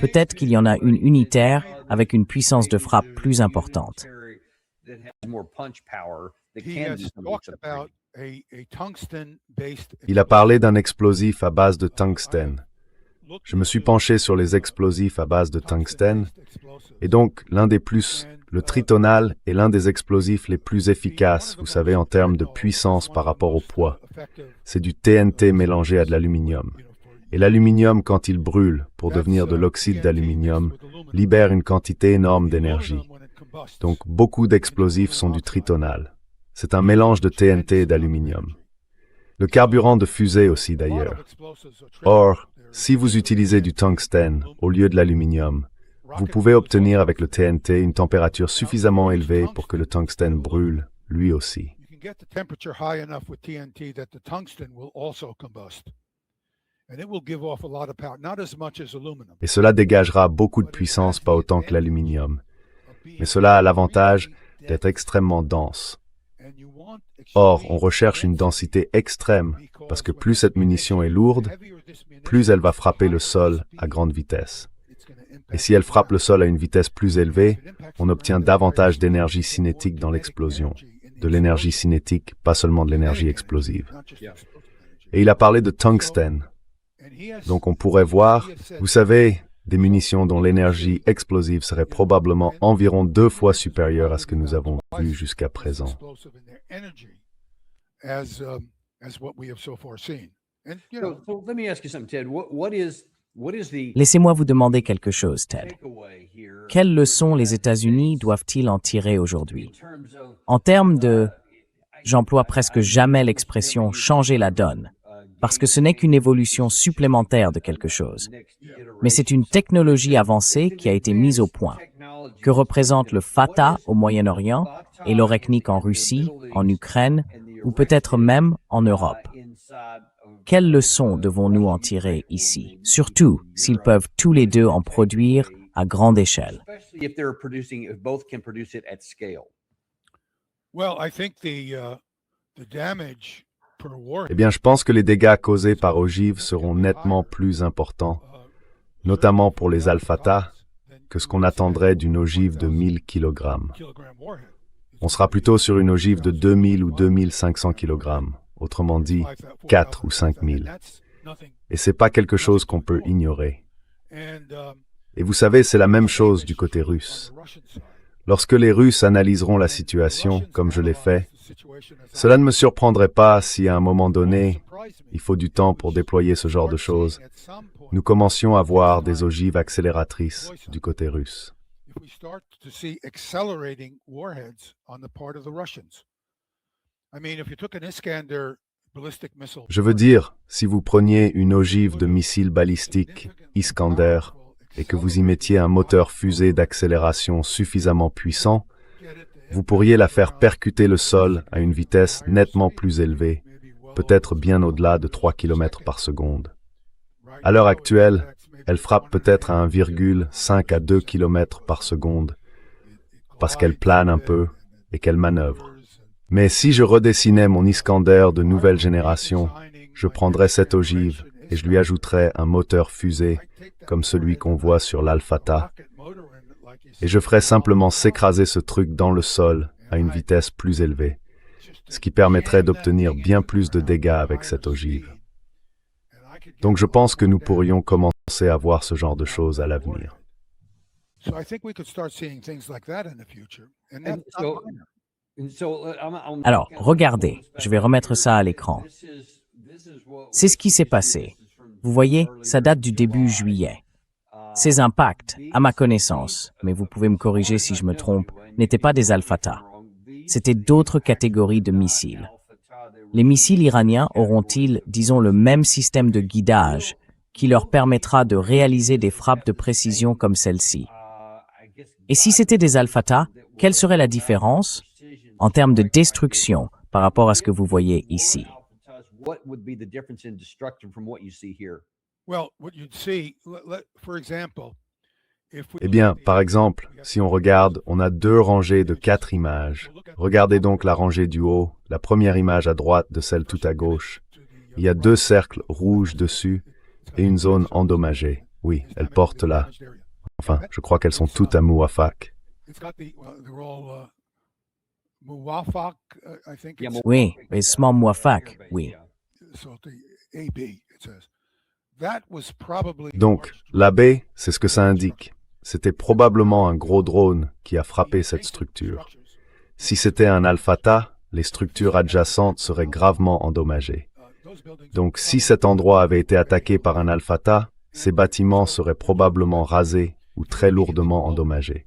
Peut-être qu'il y en a une unitaire avec une puissance de frappe plus importante. Il a parlé d'un explosif à base de tungstène. Je me suis penché sur les explosifs à base de tungstène, et donc le tritonal est l'un des explosifs les plus efficaces, vous savez, en termes de puissance par rapport au poids. C'est du TNT mélangé à de l'aluminium. Et l'aluminium, quand il brûle pour devenir de l'oxyde d'aluminium, libère une quantité énorme d'énergie. Donc beaucoup d'explosifs sont du tritonal. C'est un mélange de TNT et d'aluminium. Le carburant de fusée aussi d'ailleurs. Or, si vous utilisez du tungstène au lieu de l'aluminium, vous pouvez obtenir avec le TNT une température suffisamment élevée pour que le tungstène brûle, lui aussi. Et cela dégagera beaucoup de puissance, pas autant que l'aluminium. Mais cela a l'avantage d'être extrêmement dense. Or, on recherche une densité extrême, parce que plus cette munition est lourde, plus elle va frapper le sol à grande vitesse. Et si elle frappe le sol à une vitesse plus élevée, on obtient davantage d'énergie cinétique dans l'explosion. De l'énergie cinétique, pas seulement de l'énergie explosive. Et il a parlé de tungstène. Donc on pourrait voir, vous savez, des munitions dont l'énergie explosive serait probablement environ 2 fois supérieure à ce que nous avons vu jusqu'à présent. Laissez-moi vous demander quelque chose, Ted. Quelles leçons les États-Unis doivent-ils en tirer aujourd'hui? En termes de... J'emploie presque jamais l'expression « changer la donne », parce que ce n'est qu'une évolution supplémentaire de quelque chose. Mais c'est une technologie avancée qui a été mise au point, que représente le Fatah au Moyen-Orient et l'Oreknik en Russie, en Ukraine ou peut-être même en Europe. Quelles leçons devons-nous en tirer ici, surtout s'ils peuvent tous les deux en produire à grande échelle? Eh bien, je pense que les dégâts causés par ogive seront nettement plus importants, notamment pour les Al-Fatah, que ce qu'on attendrait d'une ogive de 1000 kg. On sera plutôt sur une ogive de 2000 ou 2500 kg, autrement dit 4 ou 5000. Et c'est pas quelque chose qu'on peut ignorer. Et vous savez, c'est la même chose du côté russe. Lorsque les Russes analyseront la situation, comme je l'ai fait, cela ne me surprendrait pas si à un moment donné, il faut du temps pour déployer ce genre de choses, nous commencions à voir des ogives accélératrices du côté russe. Je veux dire, si vous preniez une ogive de missiles balistiques Iskander et que vous y mettiez un moteur fusée d'accélération suffisamment puissant, vous pourriez la faire percuter le sol à une vitesse nettement plus élevée, peut-être bien au-delà de 3 km par seconde. À l'heure actuelle, elle frappe peut-être à 1,5 à 2 km par seconde, parce qu'elle plane un peu et qu'elle manœuvre. Mais si je redessinais mon Iskander de nouvelle génération, je prendrais cette ogive et je lui ajouterais un moteur fusée, comme celui qu'on voit sur l'Al-Fatah, et je ferais simplement s'écraser ce truc dans le sol à une vitesse plus élevée, ce qui permettrait d'obtenir bien plus de dégâts avec cette ogive. Donc je pense que nous pourrions commencer à voir ce genre de choses à l'avenir. Alors, regardez, je vais remettre ça à l'écran. C'est ce qui s'est passé. Vous voyez, ça date du début juillet. Ces impacts, à ma connaissance, mais vous pouvez me corriger si je me trompe, n'étaient pas des Al-Fatah. C'était d'autres catégories de missiles. Les missiles iraniens auront-ils, disons, le même système de guidage qui leur permettra de réaliser des frappes de précision comme celle-ci? Et si c'était des Al-Fatah, quelle serait la différence en termes de destruction par rapport à ce que vous voyez ici? Eh bien, par exemple, si on regarde, on a 2 rangées de 4 images. Regardez donc la rangée du haut, la première image à droite de celle tout à gauche. Il y a 2 cercles rouges dessus et une zone endommagée. Oui, elles portent là. Enfin, je crois qu'elles sont toutes à Muwafaq. Oui, Ismail Mouafak, oui. Donc, la baie, c'est ce que ça indique. C'était probablement un gros drone qui a frappé cette structure. Si c'était un Al-Fatah, les structures adjacentes seraient gravement endommagées. Donc, si cet endroit avait été attaqué par un Al-Fatah, ces bâtiments seraient probablement rasés ou très lourdement endommagés.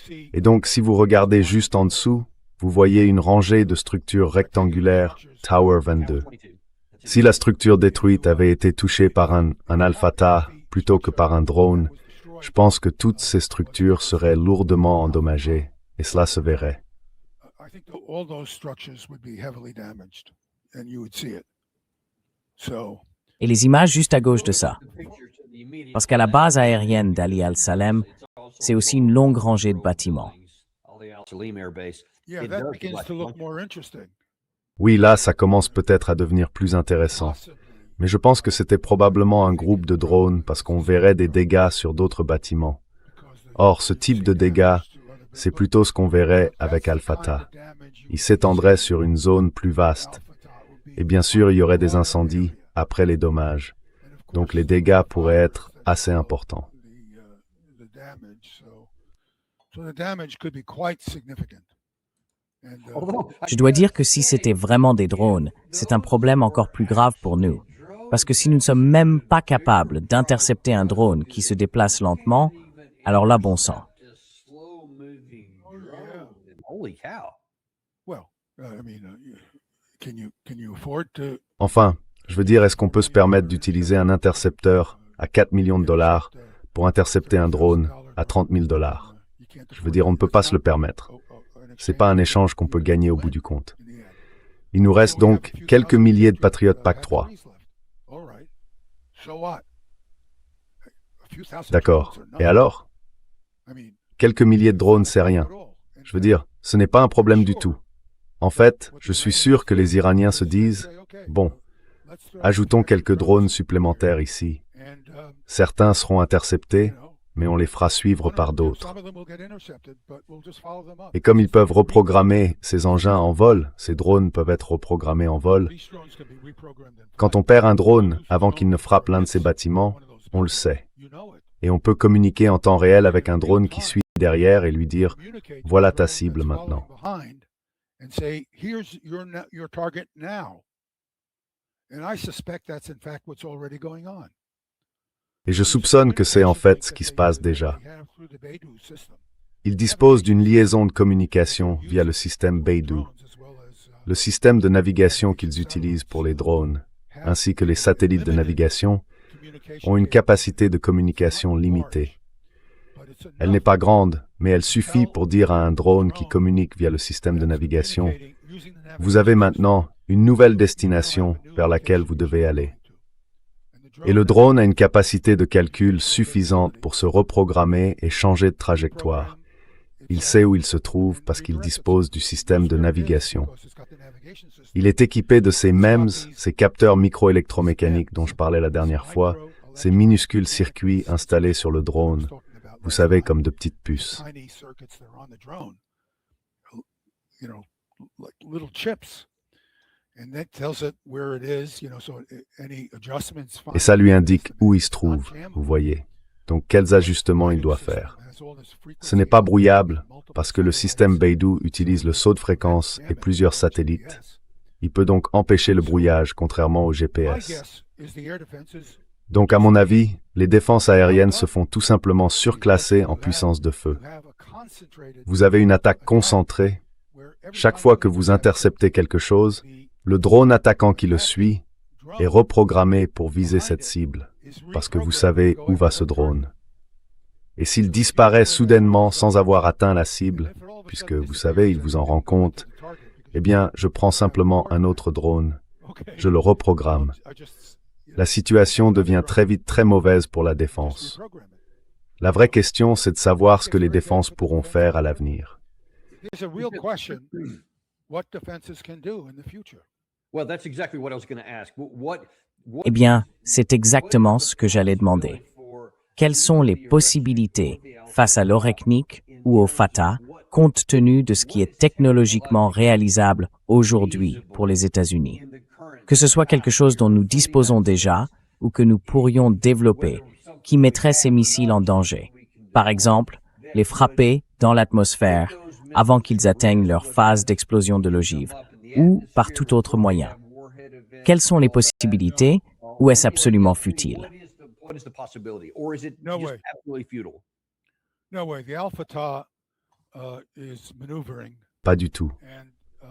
Et donc, si vous regardez juste en dessous, vous voyez une rangée de structures rectangulaires Tower 22. Si la structure détruite avait été touchée par un Al-Fatah plutôt que par un drone, je pense que toutes ces structures seraient lourdement endommagées, et cela se verrait. Et les images juste à gauche de ça. Parce qu'à la base aérienne d'Ali Al-Salem, c'est aussi une longue rangée de bâtiments. Oui, là, ça commence peut-être à devenir plus intéressant. Mais je pense que c'était probablement un groupe de drones parce qu'on verrait des dégâts sur d'autres bâtiments. Or, ce type de dégâts, c'est plutôt ce qu'on verrait avec Al-Fatah. Il s'étendrait sur une zone plus vaste. Et bien sûr, il y aurait des incendies après les dommages. Donc les dégâts pourraient être assez importants. Je dois dire que si c'était vraiment des drones, c'est un problème encore plus grave pour nous. Parce que si nous ne sommes même pas capables d'intercepter un drone qui se déplace lentement, alors là, bon sang. Enfin, je veux dire, est-ce qu'on peut se permettre d'utiliser un intercepteur à 4 millions de dollars pour intercepter un drone à 30 000 dollars? Je veux dire, on ne peut pas se le permettre. C'est pas un échange qu'on peut gagner au bout du compte. Il nous reste donc quelques milliers de Patriot PAC-3. D'accord. Et alors? Quelques milliers de drones, c'est rien. Je veux dire, ce n'est pas un problème du tout. En fait, je suis sûr que les Iraniens se disent, bon, ajoutons quelques drones supplémentaires ici. Certains seront interceptés, mais on les fera suivre par d'autres. Et comme ils peuvent reprogrammer ces engins en vol, ces drones peuvent être reprogrammés en vol. Quand on perd un drone avant qu'il ne frappe l'un de ces bâtiments, on le sait. Et on peut communiquer en temps réel avec un drone qui suit derrière et lui dire « Voilà ta cible maintenant ». Et je soupçonne que c'est en fait ce qui se passe déjà. Ils disposent d'une liaison de communication via le système Beidou, le système de navigation qu'ils utilisent pour les drones, ainsi que les satellites de navigation, ont une capacité de communication limitée. Elle n'est pas grande, mais elle suffit pour dire à un drone qui communique via le système de navigation « Vous avez maintenant une nouvelle destination vers laquelle vous devez aller ». Et le drone a une capacité de calcul suffisante pour se reprogrammer et changer de trajectoire. Il sait où il se trouve parce qu'il dispose du système de navigation. Il est équipé de ces MEMS, ces capteurs microélectromécaniques dont je parlais la dernière fois, ces minuscules circuits installés sur le drone, vous savez, comme de petites puces. Et ça lui indique où il se trouve, vous voyez. Donc quels ajustements il doit faire? Ce n'est pas brouillable parce que le système Beidou utilise le saut de fréquence et plusieurs satellites. Il peut donc empêcher le brouillage, contrairement au GPS. Donc à mon avis, les défenses aériennes se font tout simplement surclasser en puissance de feu. Vous avez une attaque concentrée. Chaque fois que vous interceptez quelque chose, le drone attaquant qui le suit est reprogrammé pour viser cette cible, parce que vous savez où va ce drone. Et s'il disparaît soudainement sans avoir atteint la cible, puisque vous savez, il vous en rend compte, eh bien, je prends simplement un autre drone, je le reprogramme. La situation devient très vite très mauvaise pour la défense. La vraie question, c'est de savoir ce que les défenses pourront faire à l'avenir. Eh bien, c'est exactement ce que j'allais demander. Quelles sont les possibilités face à l'Oreknik ou au Fatah, compte tenu de ce qui est technologiquement réalisable aujourd'hui pour les États-Unis? Que ce soit quelque chose dont nous disposons déjà ou que nous pourrions développer, qui mettrait ces missiles en danger. Par exemple, les frapper dans l'atmosphère avant qu'ils atteignent leur phase d'explosion de l'ogive, ou par tout autre moyen. Quelles sont les possibilités ou est-ce absolument futile? Pas du tout.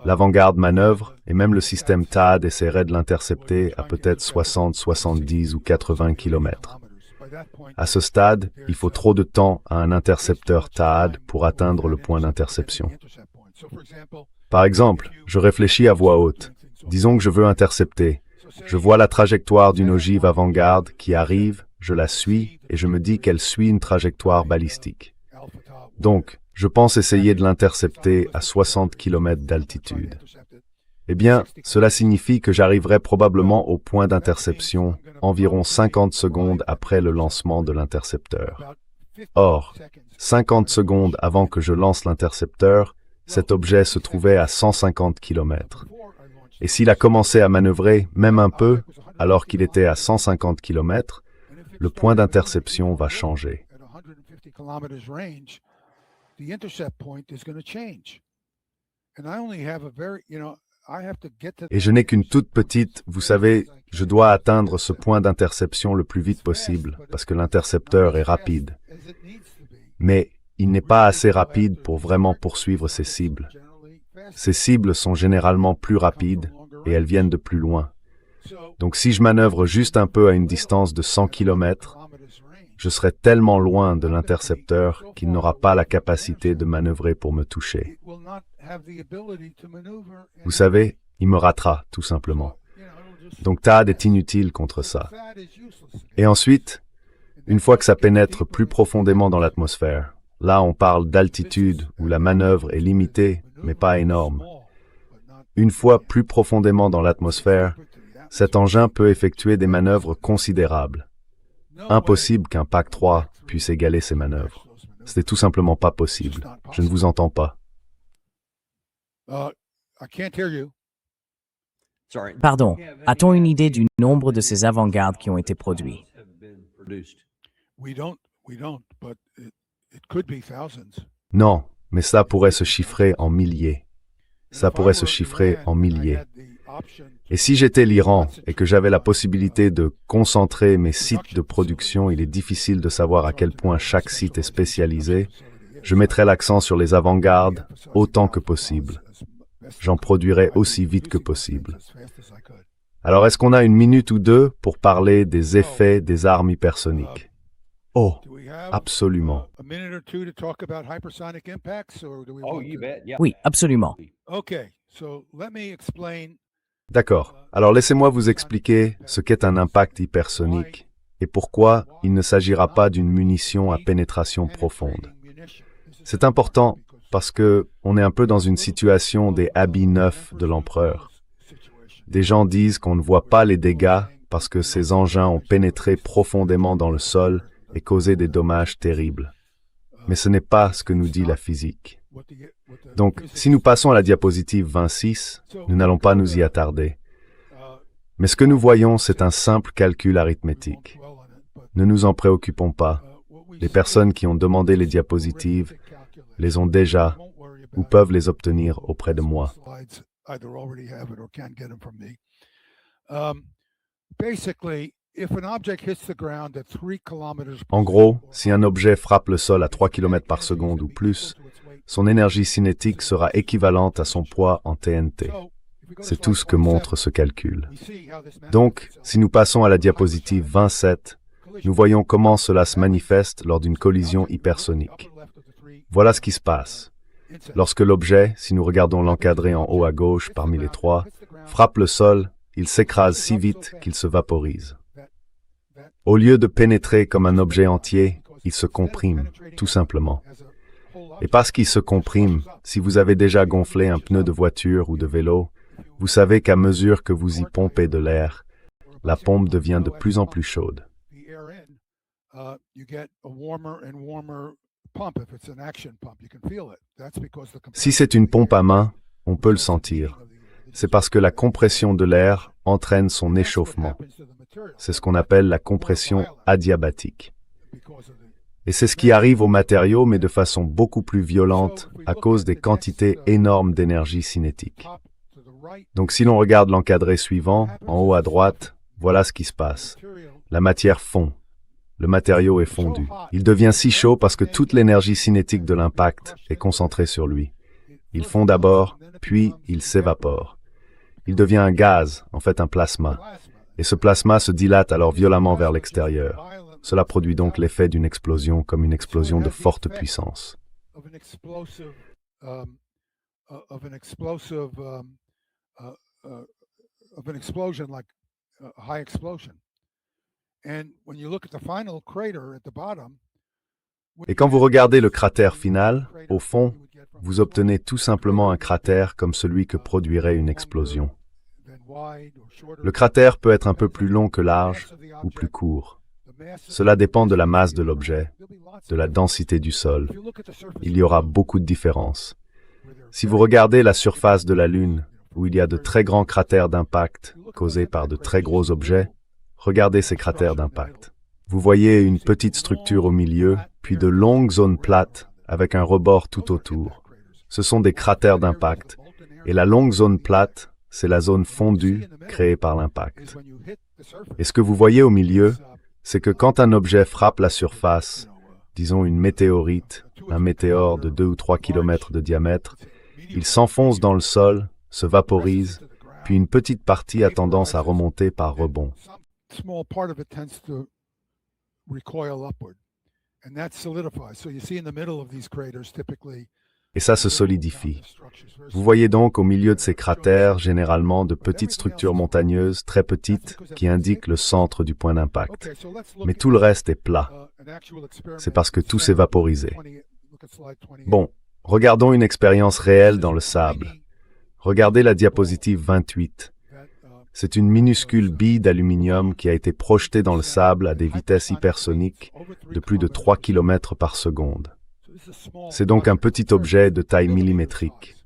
L'avant-garde manœuvre et même le système THAAD essaierait de l'intercepter à peut-être 60, 70 ou 80 km. À ce stade, il faut trop de temps à un intercepteur THAAD pour atteindre le point d'interception. Par exemple, je réfléchis à voix haute. Disons que je veux intercepter. Je vois la trajectoire d'une ogive avant-garde qui arrive, je la suis et je me dis qu'elle suit une trajectoire balistique. Donc, je pense essayer de l'intercepter à 60 km d'altitude. Eh bien, cela signifie que j'arriverai probablement au point d'interception environ 50 secondes après le lancement de l'intercepteur. Or, 50 secondes avant que je lance l'intercepteur, cet objet se trouvait à 150 km. Et s'il a commencé à manœuvrer, même un peu, alors qu'il était à 150 km, le point d'interception va changer. Et je n'ai qu'une toute petite, vous savez, je dois atteindre ce point d'interception le plus vite possible, parce que l'intercepteur est rapide. Mais il n'est pas assez rapide pour vraiment poursuivre ses cibles. Ces cibles sont généralement plus rapides et elles viennent de plus loin. Donc si je manœuvre juste un peu à une distance de 100 km, je serai tellement loin de l'intercepteur qu'il n'aura pas la capacité de manœuvrer pour me toucher. Vous savez, il me ratera, tout simplement. Donc THAAD est inutile contre ça. Et ensuite, une fois que ça pénètre plus profondément dans l'atmosphère, là on parle d'altitude où la manœuvre est limitée, mais pas énorme. Une fois plus profondément dans l'atmosphère, cet engin peut effectuer des manœuvres considérables. Impossible qu'un PAC-3 puisse égaler ces manœuvres. Ce n'est tout simplement pas possible. Je ne vous entends pas. Pardon, a-t-on une idée du nombre de ces avant-gardes qui ont été produits? Non, mais ça pourrait se chiffrer en milliers. Ça pourrait se chiffrer en milliers. Et si j'étais l'Iran et que j'avais la possibilité de concentrer mes sites de production, il est difficile de savoir à quel point chaque site est spécialisé, je mettrais l'accent sur les avant-gardes autant que possible. J'en produirais aussi vite que possible. Alors, est-ce qu'on a une minute ou deux pour parler des effets des armes hypersoniques? Oh, absolument. Oui, absolument. D'accord. Alors laissez-moi vous expliquer ce qu'est un impact hypersonique et pourquoi il ne s'agira pas d'une munition à pénétration profonde. C'est important parce que on est un peu dans une situation des habits neufs de l'empereur. Des gens disent qu'on ne voit pas les dégâts parce que ces engins ont pénétré profondément dans le sol et causé des dommages terribles. Mais ce n'est pas ce que nous dit la physique. Donc, si nous passons à la diapositive 26, nous n'allons pas nous y attarder. Mais ce que nous voyons, c'est un simple calcul arithmétique. Ne nous en préoccupons pas. Les personnes qui ont demandé les diapositives les ont déjà ou peuvent les obtenir auprès de moi. En gros, si un objet frappe le sol à 3 km par seconde ou plus, son énergie cinétique sera équivalente à son poids en TNT. C'est tout ce que montre ce calcul. Donc, si nous passons à la diapositive 27, nous voyons comment cela se manifeste lors d'une collision hypersonique. Voilà ce qui se passe. Lorsque l'objet, si nous regardons l'encadré en haut à gauche parmi les trois, frappe le sol, il s'écrase si vite qu'il se vaporise. Au lieu de pénétrer comme un objet entier, il se comprime, tout simplement. Et parce qu'il se comprime, si vous avez déjà gonflé un pneu de voiture ou de vélo, vous savez qu'à mesure que vous y pompez de l'air, la pompe devient de plus en plus chaude. Si c'est une pompe à main, on peut le sentir. C'est parce que la compression de l'air entraîne son échauffement. C'est ce qu'on appelle la compression adiabatique. Et c'est ce qui arrive aux matériaux, mais de façon beaucoup plus violente à cause des quantités énormes d'énergie cinétique. Donc si l'on regarde l'encadré suivant, en haut à droite, voilà ce qui se passe. La matière fond. Le matériau est fondu. Il devient si chaud parce que toute l'énergie cinétique de l'impact est concentrée sur lui. Il fond d'abord, puis il s'évapore. Il devient un gaz, en fait un plasma. Et ce plasma se dilate alors violemment vers l'extérieur. Cela produit donc l'effet d'une explosion comme une explosion de forte puissance. Et quand vous regardez le cratère final, au fond, vous obtenez tout simplement un cratère comme celui que produirait une explosion. Le cratère peut être un peu plus long que large ou plus court. Cela dépend de la masse de l'objet, de la densité du sol. Il y aura beaucoup de différences. Si vous regardez la surface de la Lune, où il y a de très grands cratères d'impact causés par de très gros objets, regardez ces cratères d'impact. Vous voyez une petite structure au milieu, puis de longues zones plates avec un rebord tout autour. Ce sont des cratères d'impact, et la longue zone plate, c'est la zone fondue créée par l'impact. Et ce que vous voyez au milieu, c'est que quand un objet frappe la surface, disons une météorite, un météore de 2 ou 3 km de diamètre, il s'enfonce dans le sol, se vaporise, puis une petite partie a tendance à remonter par rebond. Et ça se solidifie. Vous voyez donc au milieu de ces cratères, généralement de petites structures montagneuses, très petites, qui indiquent le centre du point d'impact. Mais tout le reste est plat. C'est parce que tout s'est vaporisé. Bon, regardons une expérience réelle dans le sable. Regardez la diapositive 28. C'est une minuscule bille d'aluminium qui a été projetée dans le sable à des vitesses hypersoniques de plus de 3 km par seconde. C'est donc un petit objet de taille millimétrique.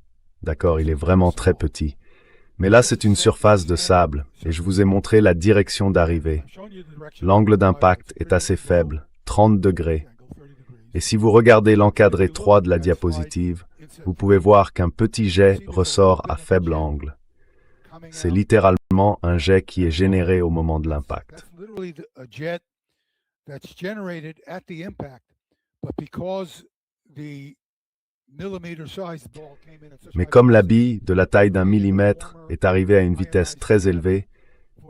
D'accord, il est vraiment très petit. Mais là, c'est une surface de sable, et je vous ai montré la direction d'arrivée. L'angle d'impact est assez faible, 30 degrés. Et si vous regardez l'encadré 3 de la diapositive, vous pouvez voir qu'un petit jet ressort à faible angle. C'est littéralement un jet qui est généré au moment de l'impact. Mais comme la bille, de la taille d'1 millimètre, est arrivée à une vitesse très élevée,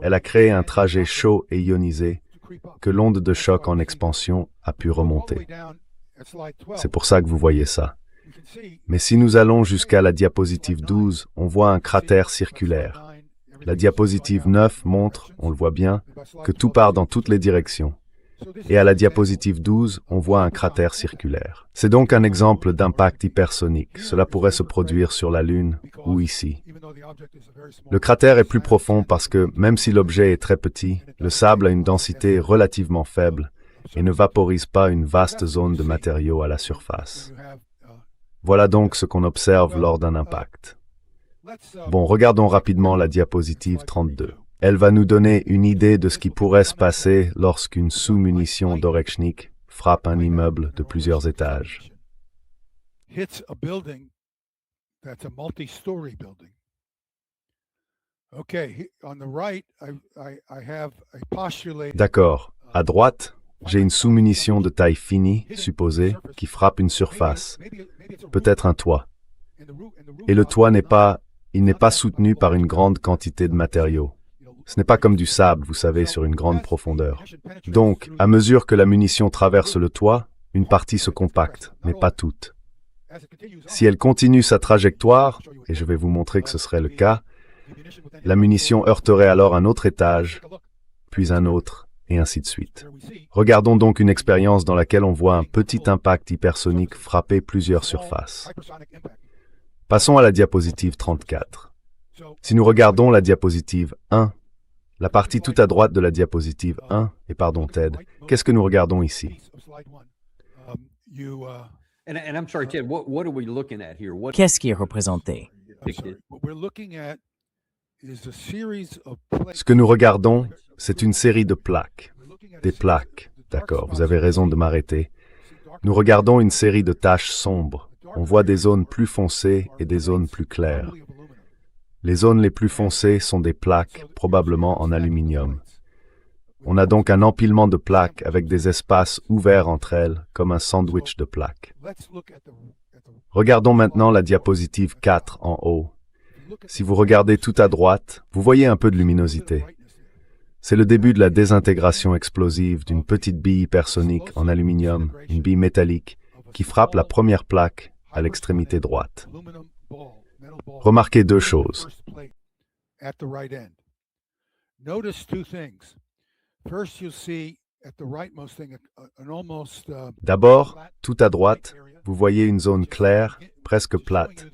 elle a créé un trajet chaud et ionisé que l'onde de choc en expansion a pu remonter. C'est pour ça que vous voyez ça. Mais si nous allons jusqu'à la diapositive 12, on voit un cratère circulaire. La diapositive 9 montre, on le voit bien, que tout part dans toutes les directions. Et à la diapositive 12, on voit un cratère circulaire. C'est donc un exemple d'impact hypersonique. Cela pourrait se produire sur la Lune ou ici. Le cratère est plus profond parce que, même si l'objet est très petit, le sable a une densité relativement faible et ne vaporise pas une vaste zone de matériaux à la surface. Voilà donc ce qu'on observe lors d'un impact. Bon, regardons rapidement la diapositive 32. Elle va nous donner une idée de ce qui pourrait se passer lorsqu'une sous-munition d'Orechnik frappe un immeuble de plusieurs étages. D'accord. À droite, j'ai une sous-munition de taille finie, supposée, qui frappe une surface, peut-être un toit. Et le toit il n'est pas soutenu par une grande quantité de matériaux. Ce n'est pas comme du sable, vous savez, sur une grande profondeur. Donc, à mesure que la munition traverse le toit, une partie se compacte, mais pas toute. Si elle continue sa trajectoire, et je vais vous montrer que ce serait le cas, la munition heurterait alors un autre étage, puis un autre, et ainsi de suite. Regardons donc une expérience dans laquelle on voit un petit impact hypersonique frapper plusieurs surfaces. Passons à la diapositive 34. Si nous regardons la diapositive 1, la partie tout à droite de la diapositive 1, et pardon Ted, qu'est-ce que nous regardons ici? Qu'est-ce qui est représenté? Ce que nous regardons, c'est une série de plaques. Des plaques, d'accord, vous avez raison de m'arrêter. Nous regardons une série de taches sombres. On voit des zones plus foncées et des zones plus claires. Les zones les plus foncées sont des plaques, probablement en aluminium. On a donc un empilement de plaques avec des espaces ouverts entre elles, comme un sandwich de plaques. Regardons maintenant la diapositive 4 en haut. Si vous regardez tout à droite, vous voyez un peu de luminosité. C'est le début de la désintégration explosive d'une petite bille hypersonique en aluminium, une bille métallique, qui frappe la première plaque à l'extrémité droite. Remarquez deux choses. D'abord, tout à droite, vous voyez une zone claire, presque plate.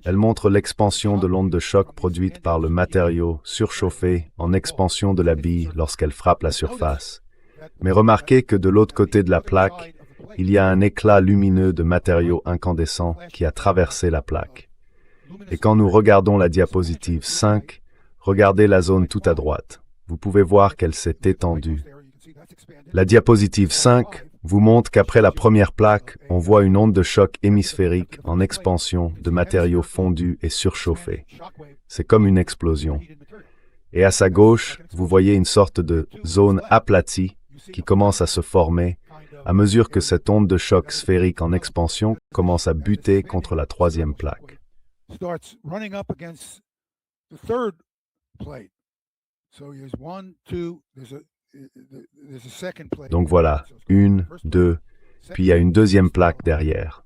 Elle montre l'expansion de l'onde de choc produite par le matériau surchauffé en expansion de la bille lorsqu'elle frappe la surface. Mais remarquez que de l'autre côté de la plaque, il y a un éclat lumineux de matériau incandescent qui a traversé la plaque. Et quand nous regardons la diapositive 5, regardez la zone tout à droite. Vous pouvez voir qu'elle s'est étendue. La diapositive 5 vous montre qu'après la première plaque, on voit une onde de choc hémisphérique en expansion de matériaux fondus et surchauffés. C'est comme une explosion. Et à sa gauche, vous voyez une sorte de zone aplatie qui commence à se former à mesure que cette onde de choc sphérique en expansion commence à buter contre la troisième plaque. Donc voilà, 1, 2, puis il y a une deuxième plaque derrière.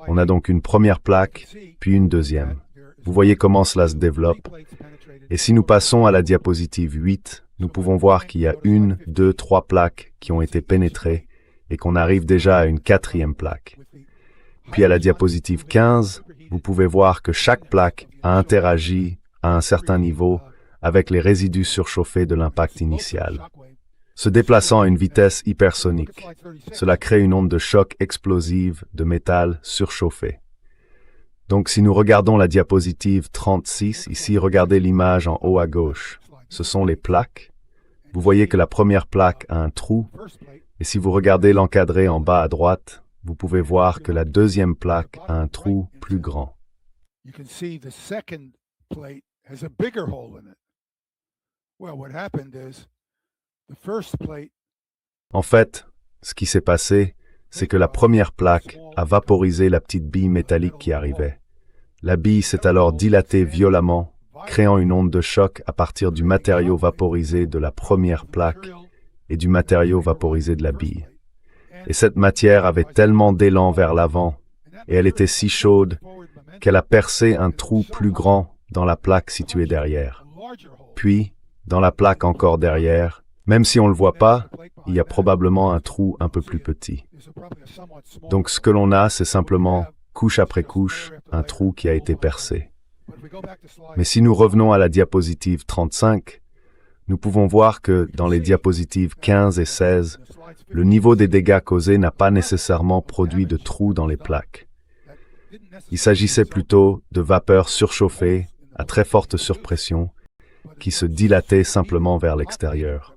On a donc une première plaque, puis une deuxième. Vous voyez comment cela se développe. Et si nous passons à la diapositive 8, nous pouvons voir qu'il y a 1, 2, 3 plaques qui ont été pénétrées et qu'on arrive déjà à une quatrième plaque. Puis à la diapositive 15, vous pouvez voir que chaque plaque a interagi à un certain niveau avec les résidus surchauffés de l'impact initial, se déplaçant à une vitesse hypersonique. Cela crée une onde de choc explosive de métal surchauffé. Donc si nous regardons la diapositive 36, ici regardez l'image en haut à gauche. Ce sont les plaques. Vous voyez que la première plaque a un trou, et si vous regardez l'encadré en bas à droite, vous pouvez voir que la deuxième plaque a un trou plus grand. En fait, ce qui s'est passé, c'est que la première plaque a vaporisé la petite bille métallique qui arrivait. La bille s'est alors dilatée violemment, créant une onde de choc à partir du matériau vaporisé de la première plaque et du matériau vaporisé de la bille. Et cette matière avait tellement d'élan vers l'avant, et elle était si chaude, qu'elle a percé un trou plus grand dans la plaque située derrière. Puis, dans la plaque encore derrière, même si on ne le voit pas, il y a probablement un trou un peu plus petit. Donc ce que l'on a, c'est simplement, couche après couche, un trou qui a été percé. Mais si nous revenons à la diapositive 35, nous pouvons voir que dans les diapositives 15 et 16, le niveau des dégâts causés n'a pas nécessairement produit de trous dans les plaques. Il s'agissait plutôt de vapeurs surchauffées à très forte surpression qui se dilataient simplement vers l'extérieur.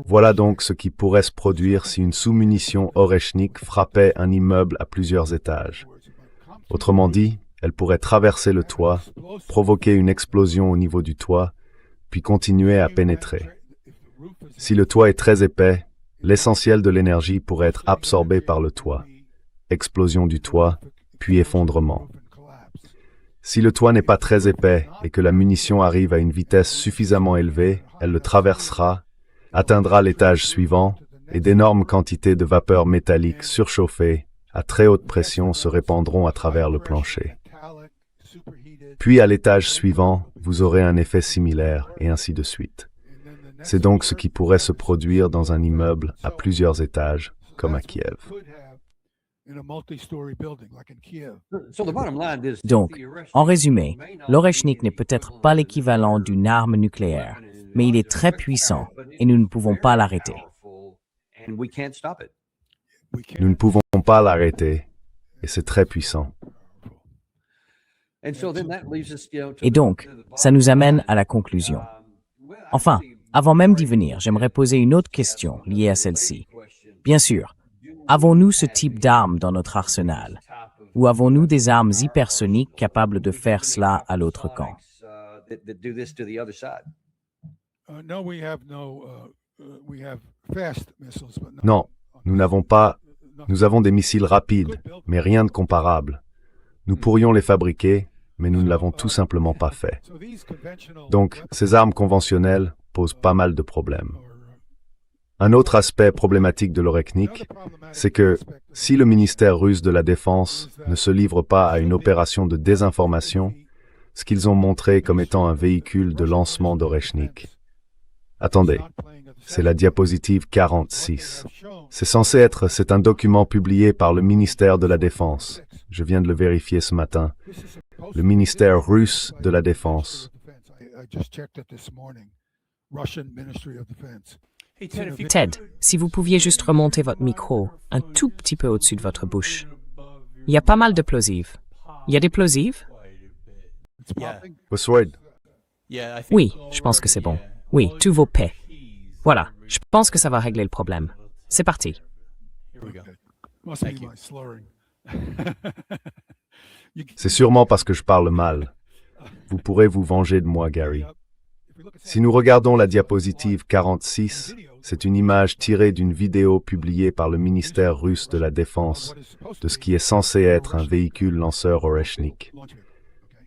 Voilà donc ce qui pourrait se produire si une sous-munition Oreshnik frappait un immeuble à plusieurs étages. Autrement dit, elle pourrait traverser le toit, provoquer une explosion au niveau du toit, puis continuer à pénétrer. Si le toit est très épais, l'essentiel de l'énergie pourrait être absorbé par le toit. Explosion du toit, puis effondrement. Si le toit n'est pas très épais et que la munition arrive à une vitesse suffisamment élevée, elle le traversera, atteindra l'étage suivant, et d'énormes quantités de vapeur métallique surchauffée, à très haute pression, se répandront à travers le plancher. Puis à l'étage suivant, vous aurez un effet similaire, et ainsi de suite. C'est donc ce qui pourrait se produire dans un immeuble à plusieurs étages, comme à Kiev. Donc, en résumé, l'Oreshnik n'est peut-être pas l'équivalent d'une arme nucléaire, mais il est très puissant et nous ne pouvons pas l'arrêter. Nous ne pouvons pas l'arrêter, et c'est très puissant. Et donc, ça nous amène à la conclusion. Enfin, avant même d'y venir, j'aimerais poser une autre question liée à celle-ci. Bien sûr, avons-nous ce type d'armes dans notre arsenal? Ou avons-nous des armes hypersoniques capables de faire cela à l'autre camp? Non, nous n'avons pas. Nous avons des missiles rapides, mais rien de comparable. Nous pourrions les fabriquer, mais nous ne l'avons tout simplement pas fait. Donc, ces armes conventionnelles posent pas mal de problèmes. Un autre aspect problématique de l'Oreshnik, c'est que si le ministère russe de la Défense ne se livre pas à une opération de désinformation, ce qu'ils ont montré comme étant un véhicule de lancement d'Oreshnik. Attendez, c'est la diapositive 46. C'est un document publié par le ministère de la Défense. Je viens de le vérifier ce matin. Le ministère russe de la Défense. Ted, si vous pouviez juste remonter votre micro un tout petit peu au-dessus de votre bouche. Il y a pas mal de plosives. Il y a des plosives? Westward. Oui, je pense que c'est bon. Oui, tous vos P. Voilà, je pense que ça va régler le problème. C'est parti. C'est sûrement parce que je parle mal. Vous pourrez vous venger de moi, Gary. Si nous regardons la diapositive 46, c'est une image tirée d'une vidéo publiée par le ministère russe de la Défense de ce qui est censé être un véhicule lanceur Oreshnik.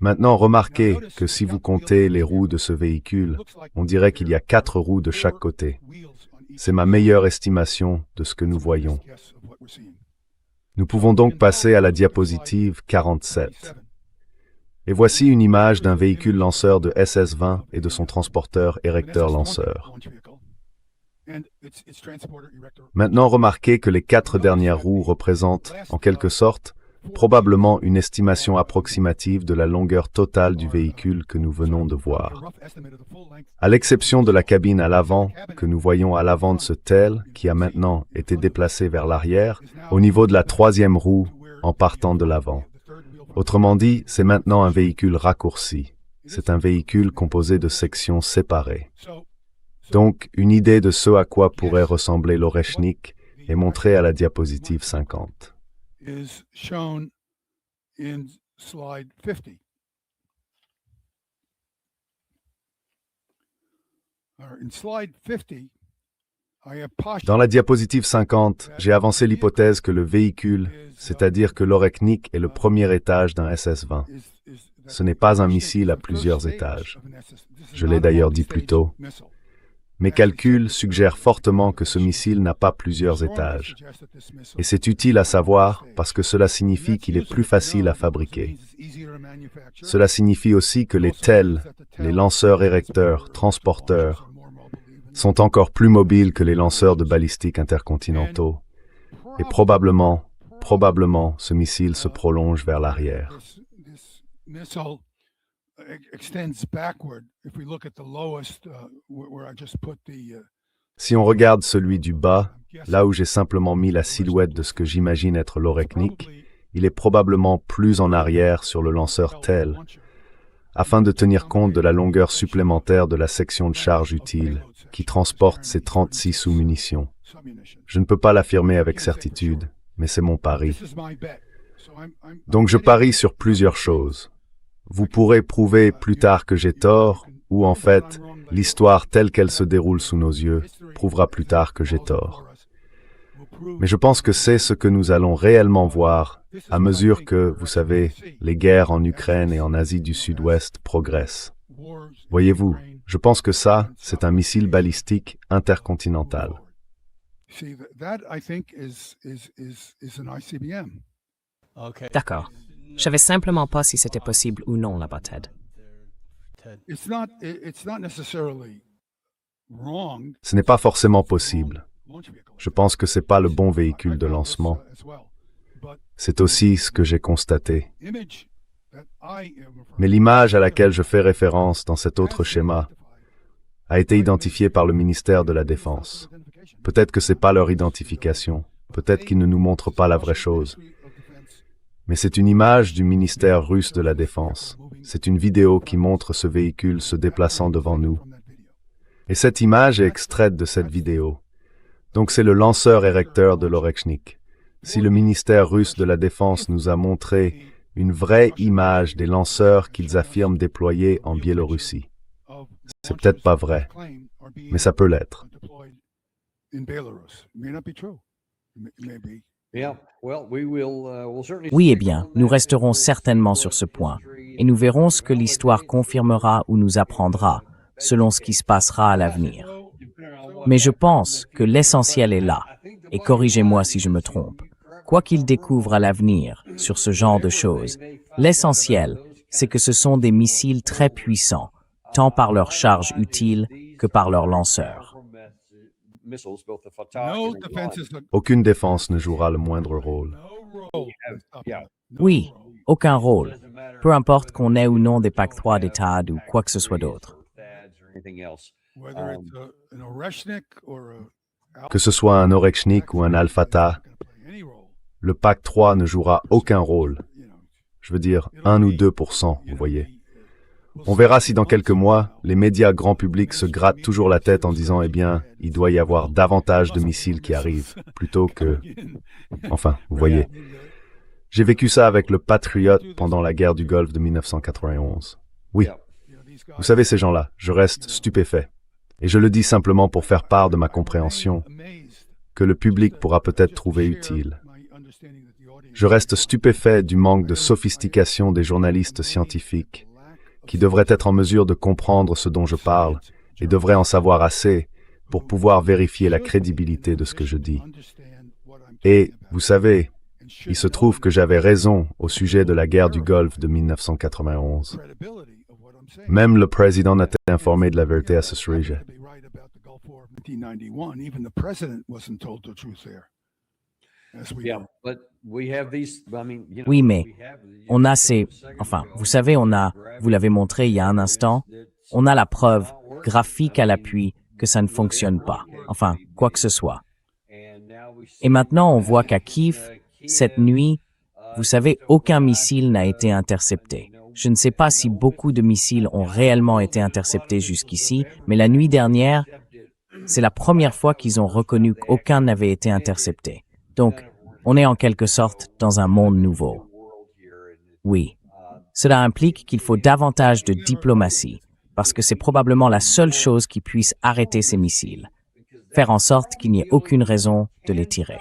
Maintenant, remarquez que si vous comptez les roues de ce véhicule, on dirait qu'il y a 4 roues de chaque côté. C'est ma meilleure estimation de ce que nous voyons. Nous pouvons donc passer à la diapositive 47. Et voici une image d'un véhicule lanceur de SS-20 et de son transporteur érecteur-lanceur. Maintenant, remarquez que les 4 dernières roues représentent, en quelque sorte, probablement une estimation approximative de la longueur totale du véhicule que nous venons de voir. À l'exception de la cabine à l'avant, que nous voyons à l'avant de ce TEL, qui a maintenant été déplacé vers l'arrière, au niveau de la 3e roue, en partant de l'avant. Autrement dit, c'est maintenant un véhicule raccourci. C'est un véhicule composé de sections séparées. Donc, une idée de ce à quoi pourrait ressembler l'Oreshnik est montrée à la diapositive 50. Dans la diapositive 50, j'ai avancé l'hypothèse que le véhicule, c'est-à-dire que l'Oreshnik est le premier étage d'un SS-20. Ce n'est pas un missile à plusieurs étages. Je l'ai d'ailleurs dit plus tôt. Mes calculs suggèrent fortement que ce missile n'a pas plusieurs étages. Et c'est utile à savoir parce que cela signifie qu'il est plus facile à fabriquer. Cela signifie aussi que les TEL, les lanceurs érecteurs, transporteurs, sont encore plus mobiles que les lanceurs de balistiques intercontinentaux. Et probablement, ce missile se prolonge vers l'arrière. Si on regarde celui du bas, là où j'ai simplement mis la silhouette de ce que j'imagine être l'Oreshnik, il est probablement plus en arrière sur le lanceur TEL, afin de tenir compte de la longueur supplémentaire de la section de charge utile qui transporte ces 36 sous-munitions. Je ne peux pas l'affirmer avec certitude, mais c'est mon pari. Donc je parie sur plusieurs choses. Vous pourrez prouver plus tard que j'ai tort, ou en fait, l'histoire telle qu'elle se déroule sous nos yeux prouvera plus tard que j'ai tort. Mais je pense que c'est ce que nous allons réellement voir à mesure que, vous savez, les guerres en Ukraine et en Asie du Sud-Ouest progressent. Voyez-vous, je pense que ça, c'est un missile balistique intercontinental. D'accord. Je savais simplement pas si c'était possible ou non là-bas, Ted. Ce n'est pas forcément possible. Je pense que ce n'est pas le bon véhicule de lancement. C'est aussi ce que j'ai constaté. Mais l'image à laquelle je fais référence dans cet autre schéma a été identifiée par le ministère de la Défense. Peut-être que ce n'est pas leur identification. Peut-être qu'ils ne nous montrent pas la vraie chose. Mais c'est une image du ministère russe de la Défense. C'est une vidéo qui montre ce véhicule se déplaçant devant nous. Et cette image est extraite de cette vidéo. Donc c'est le lanceur érecteur de l'Orechnik. Si le ministère russe de la Défense nous a montré une vraie image des lanceurs qu'ils affirment déployer en Biélorussie, c'est peut-être pas vrai, mais ça peut l'être. Oui, eh bien, nous resterons certainement sur ce point, et nous verrons ce que l'histoire confirmera ou nous apprendra, selon ce qui se passera à l'avenir. Mais je pense que l'essentiel est là, et corrigez-moi si je me trompe. Quoi qu'ils découvrent à l'avenir sur ce genre de choses, l'essentiel, c'est que ce sont des missiles très puissants, tant par leur charge utile que par leur lanceur. Aucune défense ne jouera le moindre rôle. Oui, aucun rôle, peu importe qu'on ait ou non des PAC-3 des THAAD ou quoi que ce soit d'autre. Que ce soit un Orechnik ou un Al-Fatah, le PAC-3 ne jouera aucun rôle. Je veux dire 1 ou 2%, vous voyez. On verra si dans quelques mois, les médias grand public se grattent toujours la tête en disant « Eh bien, il doit y avoir davantage de missiles qui arrivent, plutôt que... » Enfin, vous voyez. J'ai vécu ça avec le Patriot pendant la guerre du Golfe de 1991. Oui. Vous savez, ces gens-là, je reste stupéfait. Et je le dis simplement pour faire part de ma compréhension, que le public pourra peut-être trouver utile. Je reste stupéfait du manque de sophistication des journalistes scientifiques, qui devraient être en mesure de comprendre ce dont je parle et devraient en savoir assez pour pouvoir vérifier la crédibilité de ce que je dis. Et, vous savez, il se trouve que j'avais raison au sujet de la guerre du Golfe de 1991. Même le président n'a été informé de la vérité à ce sujet. Oui, mais on a ces... Enfin, vous savez, vous l'avez montré il y a un instant, on a la preuve graphique à l'appui que ça ne fonctionne pas. Enfin, quoi que ce soit. Et maintenant, on voit qu'à Kiev, cette nuit, vous savez, aucun missile n'a été intercepté. Je ne sais pas si beaucoup de missiles ont réellement été interceptés jusqu'ici, mais la nuit dernière, c'est la première fois qu'ils ont reconnu qu'aucun n'avait été intercepté. Donc, on est en quelque sorte dans un monde nouveau. Oui. Cela implique qu'il faut davantage de diplomatie, parce que c'est probablement la seule chose qui puisse arrêter ces missiles. Faire en sorte qu'il n'y ait aucune raison de les tirer.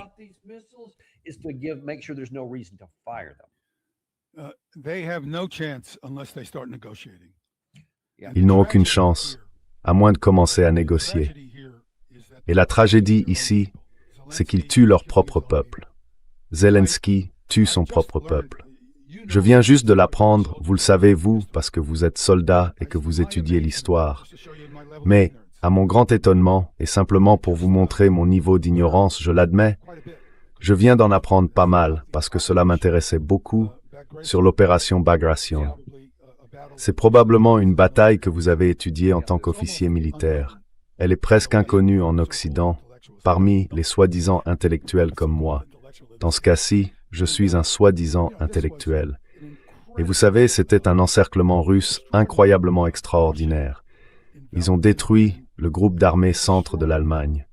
Ils n'ont aucune chance, à moins de commencer à négocier. Et la tragédie ici, c'est qu'ils tuent leur propre peuple. Zelensky tue son propre peuple. Je viens juste de l'apprendre, vous le savez vous, parce que vous êtes soldat et que vous étudiez l'histoire. Mais, à mon grand étonnement, et simplement pour vous montrer mon niveau d'ignorance, je l'admets, je viens d'en apprendre pas mal, parce que cela m'intéressait beaucoup, sur l'opération Bagration. C'est probablement une bataille que vous avez étudiée en tant qu'officier militaire. Elle est presque inconnue en Occident, parmi les soi-disant intellectuels comme moi. Dans ce cas-ci, je suis un soi-disant intellectuel. Et vous savez, c'était un encerclement russe incroyablement extraordinaire. Ils ont détruit le groupe d'armée centre de l'Allemagne.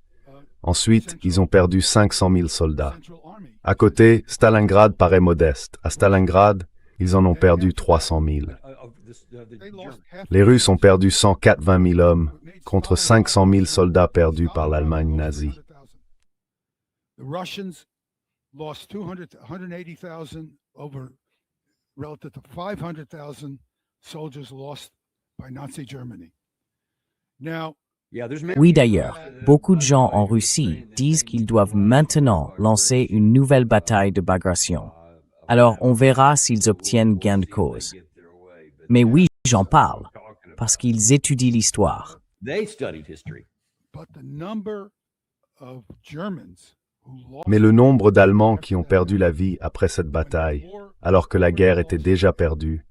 Ensuite, ils ont perdu 500 000 soldats. À côté, Stalingrad paraît modeste. À Stalingrad, ils en ont perdu 300 000. Les Russes ont perdu 180 000 hommes contre 500 000 soldats perdus par l'Allemagne nazie. The Russians lost 180,000 over relative to 500,000 soldiers lost by Nazi Germany. Now, Oui d'ailleurs, beaucoup de gens en Russie disent qu'ils doivent maintenant lancer une nouvelle bataille de Bagration. Alors on verra s'ils obtiennent gain de cause. Mais oui, j'en parle, parce qu'ils étudient l'histoire. but the number of Germans who lost Mais le nombre d'Allemands qui ont perdu la vie après cette bataille, alors que la guerre était déjà perdue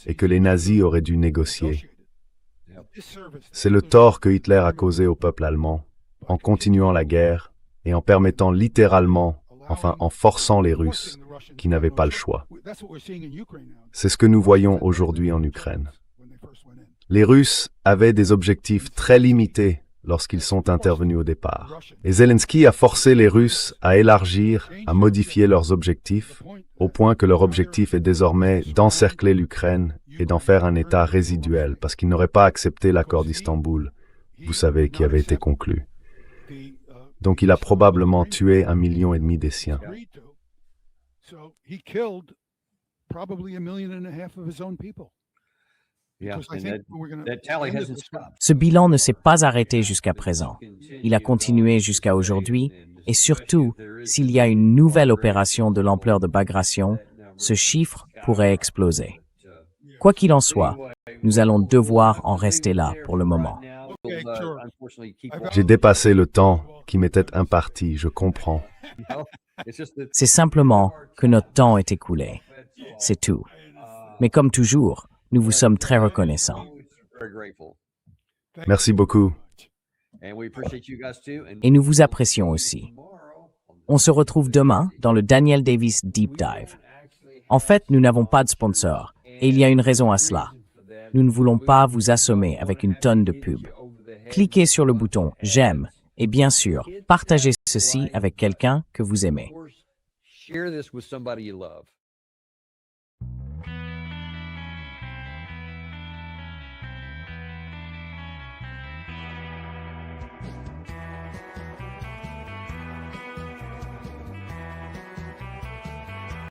et que les nazis auraient dû négocier, c'est le tort que Hitler a causé au peuple allemand en continuant la guerre et en permettant littéralement, enfin en forçant les Russes qui n'avaient pas le choix. C'est ce que nous voyons aujourd'hui en Ukraine. Les Russes avaient des objectifs très limités lorsqu'ils sont intervenus au départ. Et Zelensky a forcé les Russes à élargir, à modifier leurs objectifs, au point que leur objectif est désormais d'encercler l'Ukraine et d'en faire un État résiduel, parce qu'ils n'auraient pas accepté l'accord d'Istanbul, vous savez, qui avait été conclu. Donc il a probablement tué 1,5 million des siens. So he killed probably 1.5 million of his own people. Because I think we're gonna end it this way. Ce bilan ne s'est pas arrêté jusqu'à présent. Il a continué jusqu'à aujourd'hui, et surtout, s'il y a une nouvelle opération de l'ampleur de Bagration, ce chiffre pourrait exploser. Quoi qu'il en soit, nous allons devoir en rester là pour le moment. Okay, sure. J'ai dépassé le temps qui m'était imparti, je comprends. C'est simplement que notre temps est écoulé. C'est tout. Mais comme toujours, nous vous sommes très reconnaissants. Merci beaucoup. Et nous vous apprécions aussi. On se retrouve demain dans le Daniel Davis Deep Dive. En fait, nous n'avons pas de sponsor, et il y a une raison à cela. Nous ne voulons pas vous assommer avec une tonne de pubs. Cliquez sur le bouton « J'aime » et bien sûr, partagez ceci avec quelqu'un que vous aimez. Share this with somebody you love.